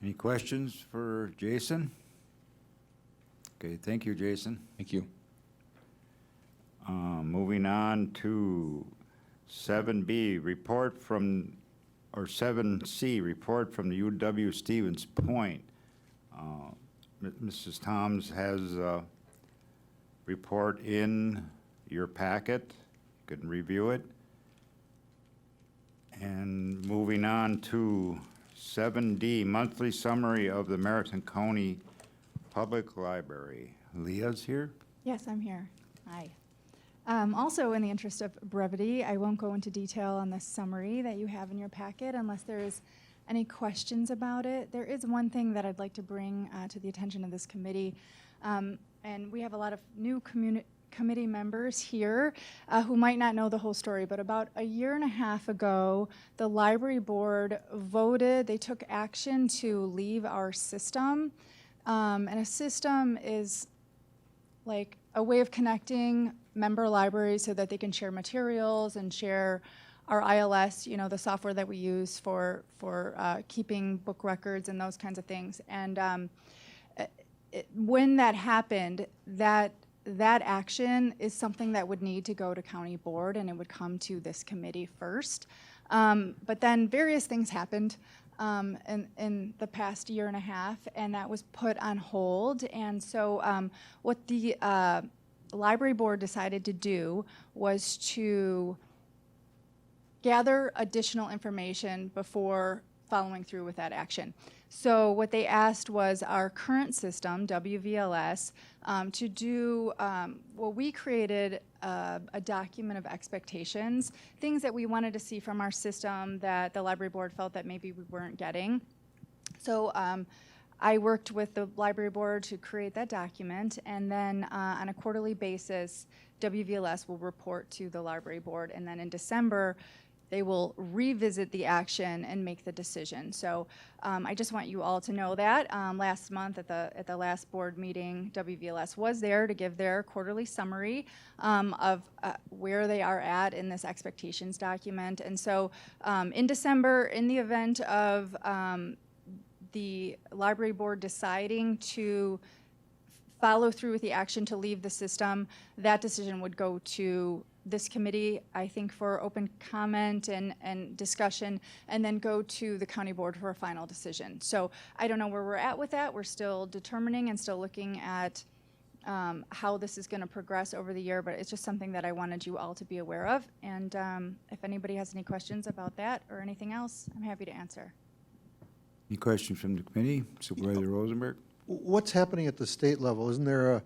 Any questions for Jason? Okay, thank you, Jason. Thank you. Moving on to 7B, or 7C, report from the UW Stevens Point. Mrs. Toms has a report in your packet. You can review it. And moving on to 7D, monthly summary of the Marathon County Public Library. Leah's here? Yes, I'm here. Hi. Also, in the interest of brevity, I won't go into detail on the summary that you have in your packet unless there is any questions about it. There is one thing that I'd like to bring to the attention of this committee, and we have a lot of new committee members here who might not know the whole story, but about a year and a half ago, the library board voted, they took action to leave our system. And a system is like a way of connecting member libraries so that they can share materials and share our ILS, you know, the software that we use for keeping book records and those kinds of things. And when that happened, that action is something that would need to go to county board, and it would come to this committee first. But then various things happened in the past year and a half, and that was put on hold. And so what the library board decided to do was to gather additional information before following through with that action. So what they asked was our current system, WVLS, to do, well, we created a document of expectations, things that we wanted to see from our system that the library board felt that maybe we weren't getting. So I worked with the library board to create that document, and then on a quarterly basis, WVLS will report to the library board, and then in December, they will revisit the action and make the decision. So I just want you all to know that. Last month at the last board meeting, WVLS was there to give their quarterly summary of where they are at in this expectations document. And so in December, in the event of the library board deciding to follow through with the action to leave the system, that decision would go to this committee, I think, for open comment and discussion, and then go to the county board for a final decision. So I don't know where we're at with that. We're still determining and still looking at how this is going to progress over the year, but it's just something that I wanted you all to be aware of. And if anybody has any questions about that or anything else, I'm happy to answer. Any questions from the committee? Supervisor Rosenberg? What's happening at the state level? Isn't there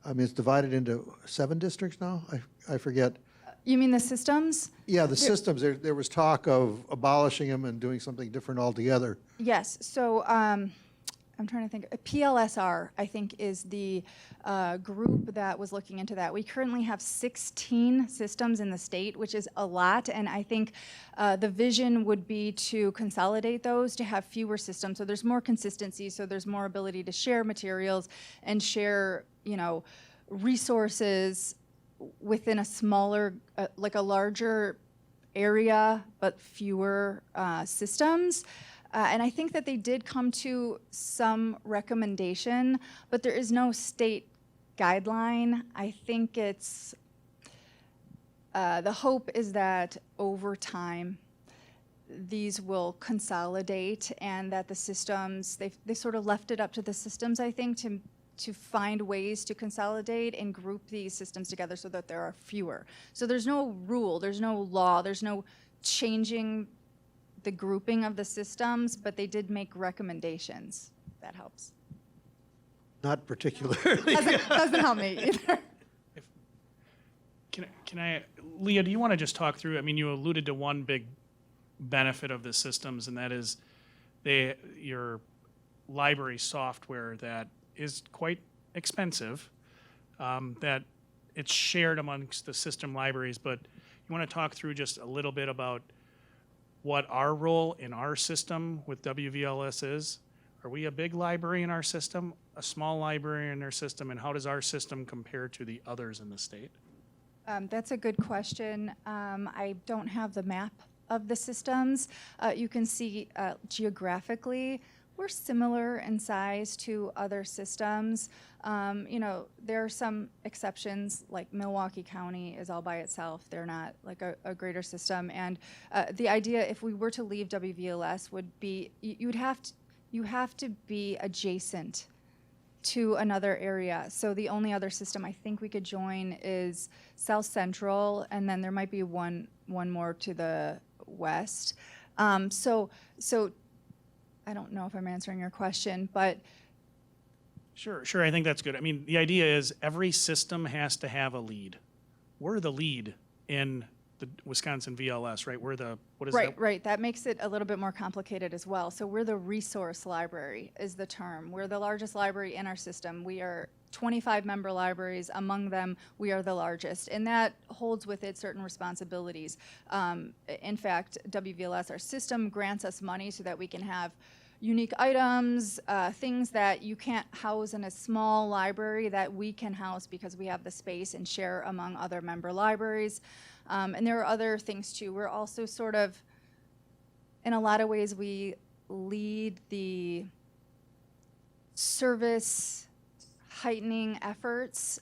I mean, it's divided into 7 districts now? I forget. You mean the systems? Yeah, the systems. There was talk of abolishing them and doing something different altogether. Yes. So I'm trying to think. PLSR, I think, is the group that was looking into that. We currently have 16 systems in the state, which is a lot. And I think the vision would be to consolidate those, to have fewer systems. So there's more consistency. So there's more ability to share materials and share, you know, resources within a smaller, like a larger area, but fewer systems. And I think that they did come to some recommendation, but there is no state guideline. I think it's, the hope is that over time, these will consolidate and that the systems, they sort of left it up to the systems, I think, to find ways to consolidate and group these systems together so that there are fewer. So there's no rule, there's no law, there's no changing the grouping of the systems, but they did make recommendations. That helps. Not particularly. Doesn't help me either. Can I, Leah, do you want to just talk through, I mean, you alluded to one big benefit of the systems, and that is your library software that is quite expensive, that it's shared amongst the system libraries, but you want to talk through just a little bit about what our role in our system with WVLS is? Are we a big library in our system, a small library in our system, and how does our system compare to the others in the state? That's a good question. I don't have the map of the systems. You can see geographically, we're similar in size to other systems. You know, there are some exceptions, like Milwaukee County is all by itself. They're not like a greater system. And the idea, if we were to leave WVLS, would be you have to be adjacent to another area. So the only other system I think we could join is South Central, and then there might be one more to the west. So I don't know if I'm answering your question, but Sure, I think that's good. I mean, the idea is every system has to have a lead. We're the lead in the Wisconsin VLS, right? We're the, what is Right, that? right. That makes it a little bit more complicated as well. So we're the resource library is the term. We're the largest library in our system. We are 25 member libraries. Among them, we are the largest. And that holds with it certain responsibilities. In fact, WVLS, our system, grants us money so that we can have unique items, things that you can't house in a small library that we can house because we have the space and share among other member libraries. And there are other things too. We're also sort of, in a lot of ways, we lead the service heightening efforts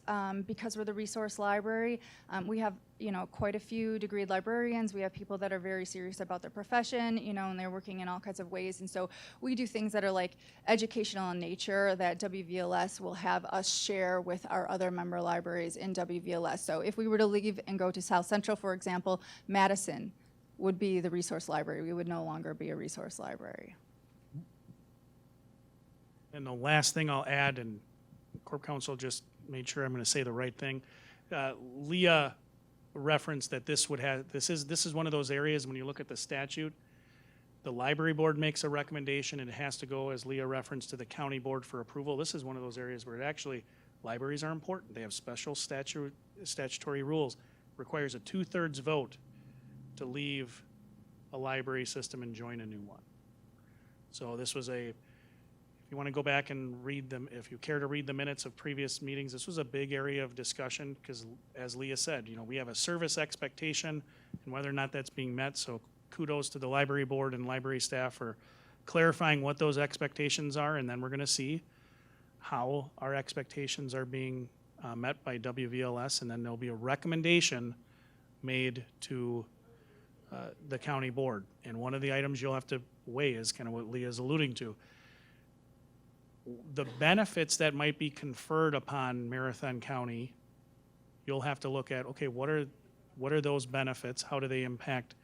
because we're the resource library. We have, quite a few degreed librarians. We have people that are very serious about their profession, and they're working in all kinds of ways. And so we do things that are like educational in nature that WVLS will have us share with our other member libraries in WVLS. So if we were to leave and go to South Central, for example, Madison would be the resource library. We would no longer be a resource library. And the last thing I'll add, and Corp Counsel just made sure I'm going to say the right thing. Leah referenced that this is one of those areas when you look at the statute, the library board makes a recommendation and it has to go, as Leah referenced, to the county board for approval. This is one of those areas where libraries are important. They have special statutory rules. Requires a 2/3 vote to leave a library system and join a new one. So this was if you want to go back and read them, if you care to read the minutes of previous meetings, this was a big area of discussion because, as Leah said, we have a service expectation and whether or not that's being met. So kudos to the library board and library staff for clarifying what those expectations are, and then we're going to see how our expectations are being met by WVLS, and then there'll be a recommendation made to the county board. And one of the items you'll have to weigh is kind of what Leah's alluding to. The benefits that might be conferred upon Marathon County, you'll have to look at, okay, what are those benefits? How do they impact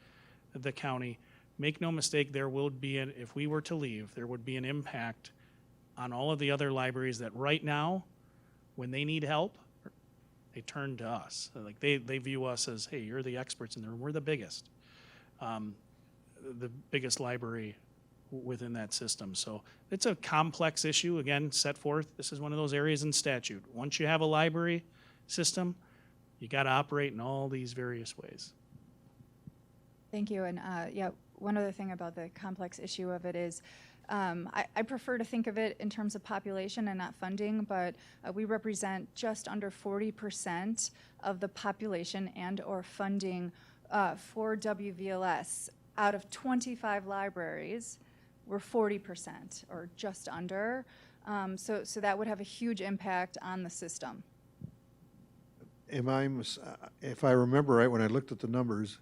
the county? Make no mistake, there will be, if we were to leave, there would be an impact on all of the other libraries that right now, when they need help, they turn to us. Like they view us as, hey, you're the experts in there. We're the biggest library within that system. So it's a complex issue, again, set forth. This is one of those areas in statute. Once you have a library system, you got to operate in all these various ways. Thank you. And one other thing about the complex issue of it is I prefer to think of it in terms of population and not funding, but we represent just under 40% of the population and or funding for WVLS. Out of 25 libraries, we're 40% or just under. So that would have a huge impact on the system. If I remember right, when I looked at the numbers,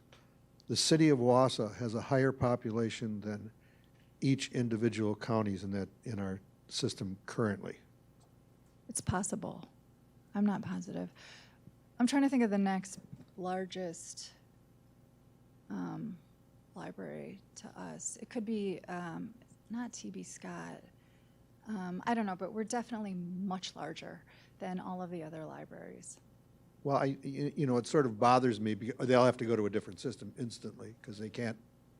the city of Wausau has a higher population than each individual counties in our system currently. It's possible. I'm not positive. I'm trying to think of the next largest library to us. It could be not TB Scott. I don't know, but we're definitely much larger than all of the other libraries. Well, it sort of bothers me because they'll have to go to a different system instantly because they can't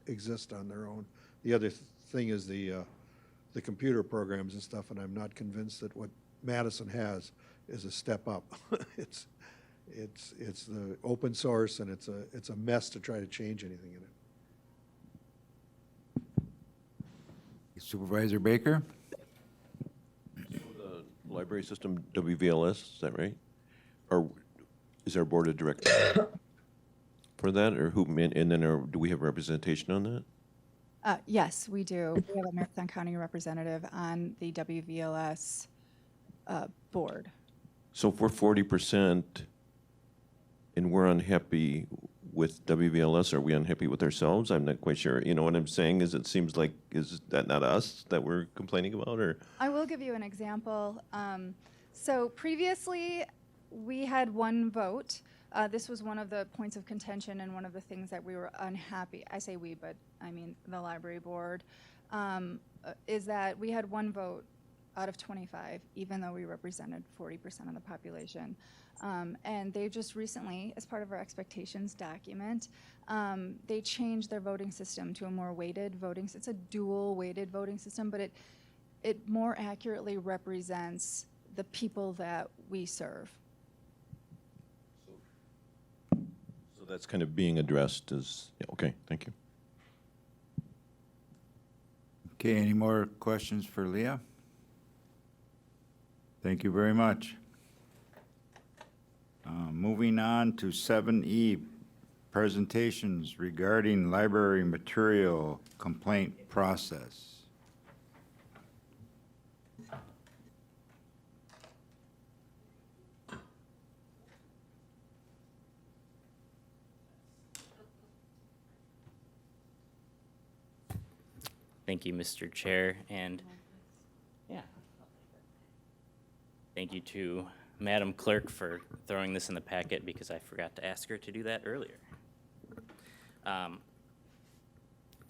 exist on their own. The other thing is the computer programs and stuff, and I'm not convinced that what Madison has is a step up. It's the open source, and it's a mess to try to change anything in it. Supervisor Baker? The library system, WVLS, is that right? Or is our board of directors for that, or who? And then do we have representation on that? Yes, we do. We have a Marathon County representative on the WVLS board. So if we're 40% and we're unhappy with WVLS, are we unhappy with ourselves? I'm not quite sure. You know what I'm saying is it seems like, is that not us that we're complaining about? Or I will give you an example. So previously, we had one vote. This was one of the points of contention and one of the things that we were unhappy. I say we, but I mean the library board, is that we had one vote out of 25, even though we represented 40% of the population. And they just recently, as part of our expectations document, they changed their voting system to a more weighted voting. It's a dual weighted voting system, but it more accurately represents the people that we serve. So that's kind of being addressed as, yeah, okay, thank you. Okay, any more questions for Leah? Thank you very much. Moving on to 7E, presentations regarding library material complaint process. Thank you, Mr. Chair, and yeah, thank you to Madam Clerk for throwing this in the packet because I forgot to ask her to do that earlier.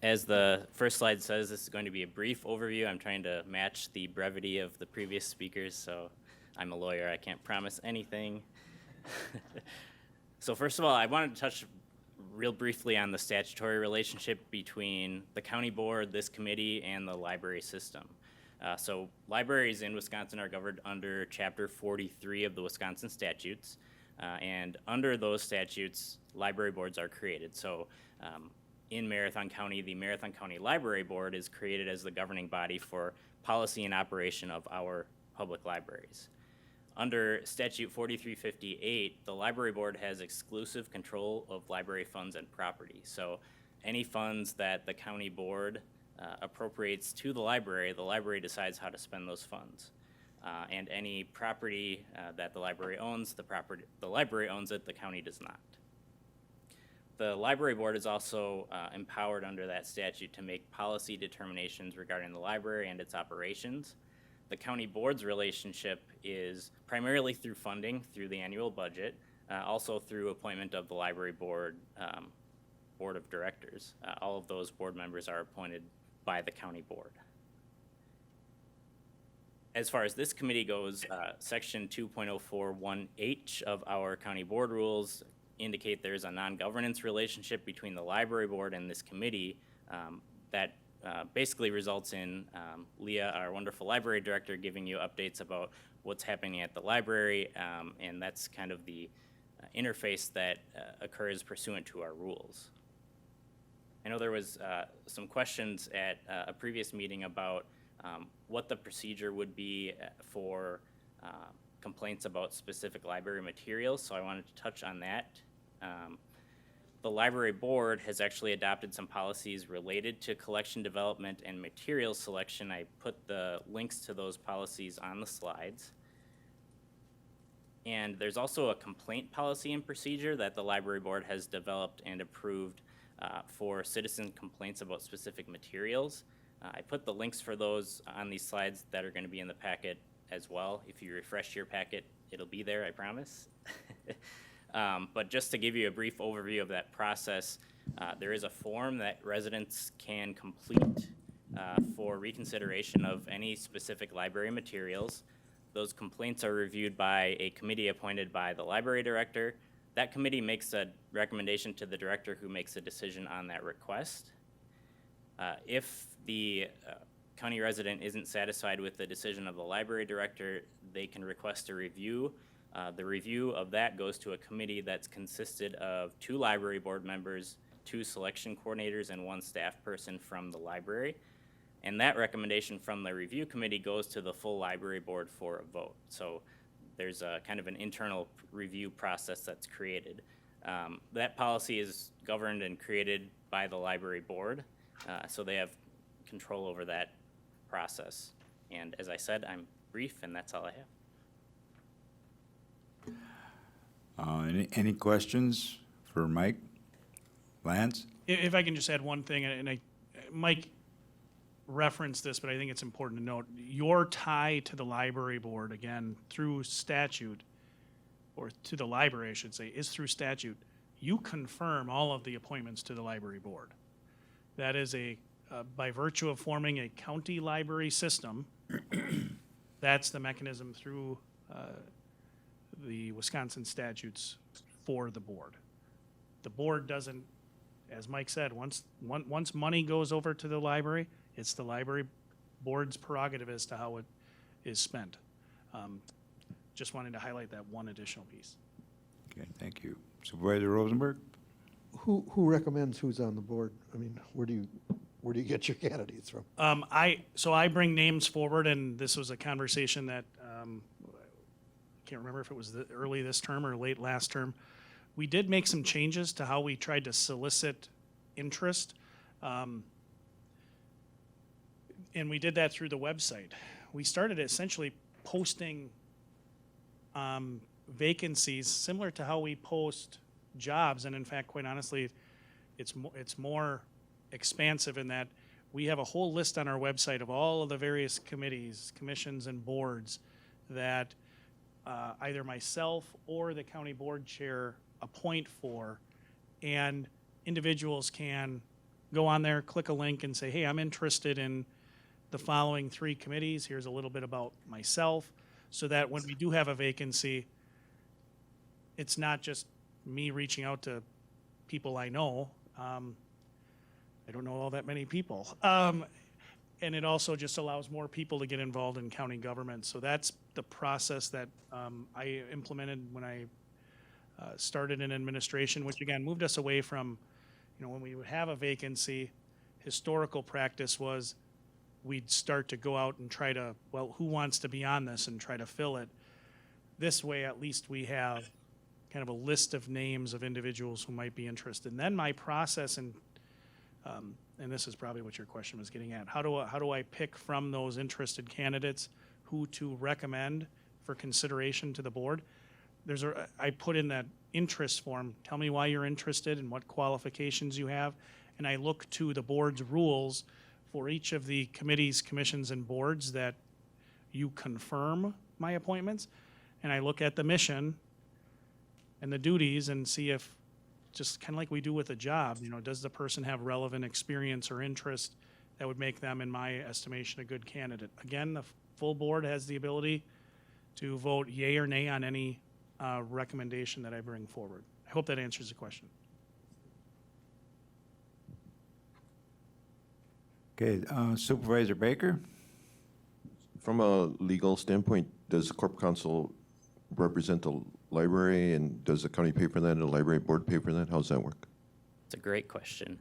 As the first slide says, this is going to be a brief overview. I'm trying to match the brevity of the previous speakers, so I'm a lawyer. I can't promise anything. So first of all, I wanted to touch real briefly on the statutory relationship between the county board, this committee, and the library system. So libraries in Wisconsin are governed under Chapter 43 of the Wisconsin statutes, and under those statutes, library boards are created. So in Marathon County, the Marathon County Library Board is created as the governing body for policy and operation of our public libraries. Under Statute 4358, the library board has exclusive control of library funds and property. So any funds that the county board appropriates to the library decides how to spend those funds. And any property that the library owns, the library owns it, the county does not. The library board is also empowered under that statute to make policy determinations regarding the library and its operations. The county board's relationship is primarily through funding, through the annual budget, also through appointment of the library board, board of directors. All of those board members are appointed by the county board. As far as this committee goes, section 2.041H of our county board rules indicate there's a non-governance relationship between the library board and this committee that basically results in Leah, our wonderful library director, giving you updates about what's happening at the library, and that's kind of the interface that occurs pursuant to our rules. I know there was some questions at a previous meeting about what the procedure would be for complaints about specific library materials, so I wanted to touch on that. The library board has actually adopted some policies related to collection development and material selection. I put the links to those policies on the slides. And there's also a complaint policy and procedure that the library board has developed and approved for citizen complaints about specific materials. I put the links for those on these slides that are going to be in the packet as well. If you refresh your packet, it'll be there, I promise. But just to give you a brief overview of that process, there is a form that residents can complete for reconsideration of any specific library materials. Those complaints are reviewed by a committee appointed by the library director. That committee makes a recommendation to the director who makes a decision on that request. If the county resident isn't satisfied with the decision of the library director, they can request a review. The review of that goes to a committee that's consisted of 2 library board members, 2 selection coordinators, and 1 staff person from the library. And that recommendation from the review committee goes to the full library board for a vote. So there's a kind of an internal review process that's created. That policy is governed and created by the library board, so they have control over that process. And as I said, I'm brief, and that's all I have. Any questions for Mike? Lance? If I can just add one thing, and Mike referenced this, but I think it's important to note, your tie to the library board, again, through statute, or to the library, I should say, is through statute. You confirm all of the appointments to the library board. That is by virtue of forming a county library system, That's the mechanism through the Wisconsin statutes for the board. The board doesn't, as Mike said, once money goes over to the library, it's the library board's prerogative as to how it is spent. Just wanted to highlight that one additional piece. Okay, thank you. Supervisor Rosenberg? Who recommends who's on the board? I mean, where do you get your candidates from? So I bring names forward, and this was a conversation that, I can't remember if it was early this term or late last term. We did make some changes to how we tried to solicit interest. And we did that through the website. We started essentially posting vacancies similar to how we post jobs. And in fact, quite honestly, it's more expansive in that we have a whole list on our website of all of the various committees, commissions, and boards that either myself or the county board chair appoint for, and individuals can go on there, click a link, and say, hey, I'm interested in the following 3 committees. Here's a little bit about myself, so that when we do have a vacancy, it's not just me reaching out to people I know. I don't know all that many people. And it also just allows more people to get involved in county government. So that's the process that I implemented when I started in administration, which again moved us away from, when we would have a vacancy, historical practice was we'd start to go out and try to, well, who wants to be on this, and try to fill it. This way, at least we have kind of a list of names of individuals who might be interested. And then my process, and this is probably what your question was getting at, how do I pick from those interested candidates who to recommend for consideration to the board? I put in that interest form, tell me why you're interested and what qualifications you have, and I look to the board's rules for each of the committees, commissions, and boards that you confirm my appointments, and I look at the mission and the duties and see if, just kind of like we do with a job, does the person have relevant experience or interest that would make them, in my estimation, a good candidate? Again, the full board has the ability to vote yea or nay on any recommendation that I bring forward. I hope that answers the question. Okay, Supervisor Baker? From a legal standpoint, does the Corp Council represent the library, and does the county pay for that and the library board pay for that? How does that work? It's a great question.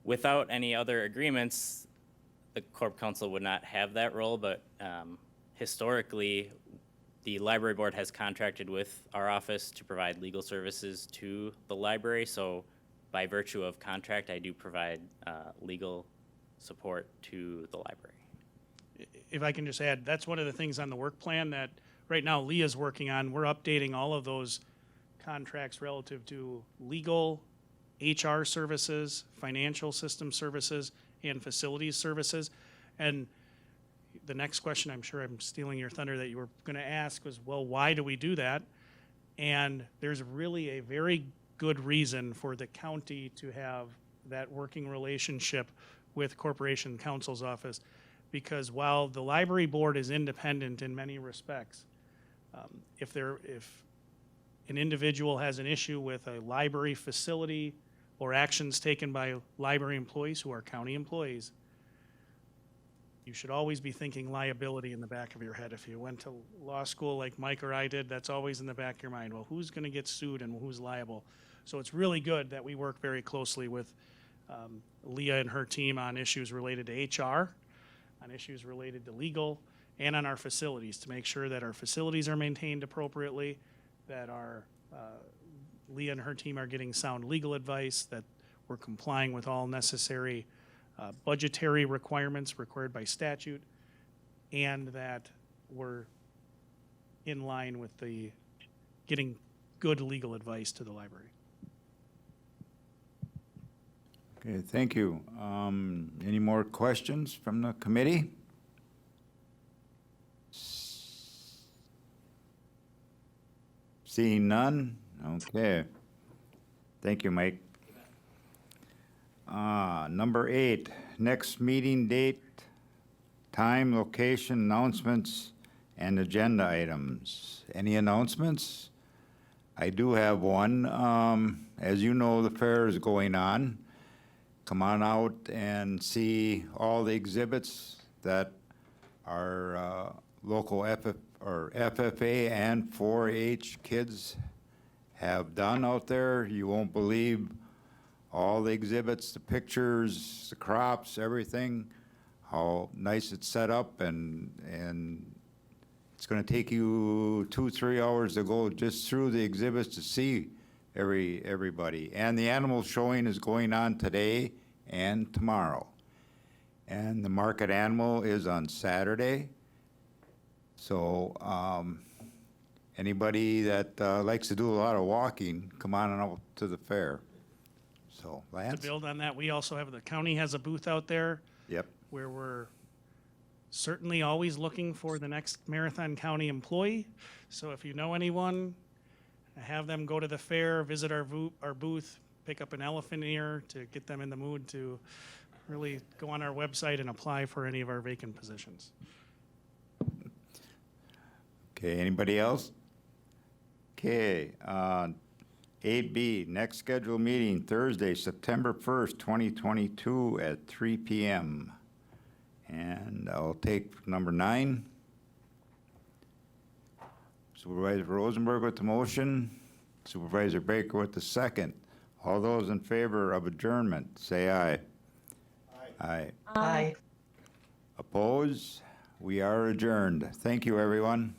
Without any other agreements, the Corp Council would not have that role, but historically, the library board has contracted with our office to provide legal services to the library. So by virtue of contract, I do provide legal support to the library. If I can just add, that's one of the things on the work plan that right now Leah's working on. We're updating all of those contracts relative to legal, HR services, financial system services, and facilities services. And the next question, I'm sure I'm stealing your thunder, that you were going to ask was, well, why do we do that? And there's really a very good reason for the county to have that working relationship with Corporation Counsel's office, because while the library board is independent in many respects, if an individual has an issue with a library facility or actions taken by library employees who are county employees, you should always be thinking liability in the back of your head. If you went to law school like Mike or I did, that's always in the back of your mind. Well, who's going to get sued and who's liable? So it's really good that we work very closely with Leah and her team on issues related to HR, on issues related to legal, and on our facilities to make sure that our facilities are maintained appropriately, that our Leah and her team are getting sound legal advice, that we're complying with all necessary budgetary requirements required by statute, and that we're in line with the getting good legal advice to the library. Okay, thank you. Any more questions from the committee? Seeing none? Okay. Thank you, Mike. Number 8, next meeting date, Time, location, announcements, and agenda items. Any announcements? I do have one. As you know, the fair is going on. Come on out and see all the exhibits that our local FFA and 4-H kids have done out there. You won't believe all the exhibits, the pictures, the crops, everything, how nice it's set up, and it's gonna take you 2-3 hours to go just through the exhibits to see everybody. And the animal showing is going on today and tomorrow. And the market animal is on Saturday. So, anybody that likes to do a lot of walking, come on out to the fair. So, To Lance? build on that, we also have, the county has a booth out there Yep. where we're certainly always looking for the next Marathon County employee. So if you know anyone, have them go to the fair, visit our booth, pick up an elephant ear to get them in the mood to really go on our website and apply for any of our vacant positions. Okay, anybody else? Okay, 8B, next scheduled meeting, Thursday, September 1st, 2022 at 3 p.m. And I'll take number 9. Supervisor Rosenberg with the motion, Supervisor Baker with the second. All those in favor of adjournment, say aye. Aye. Aye. Oppose? We are adjourned. Thank you, everyone.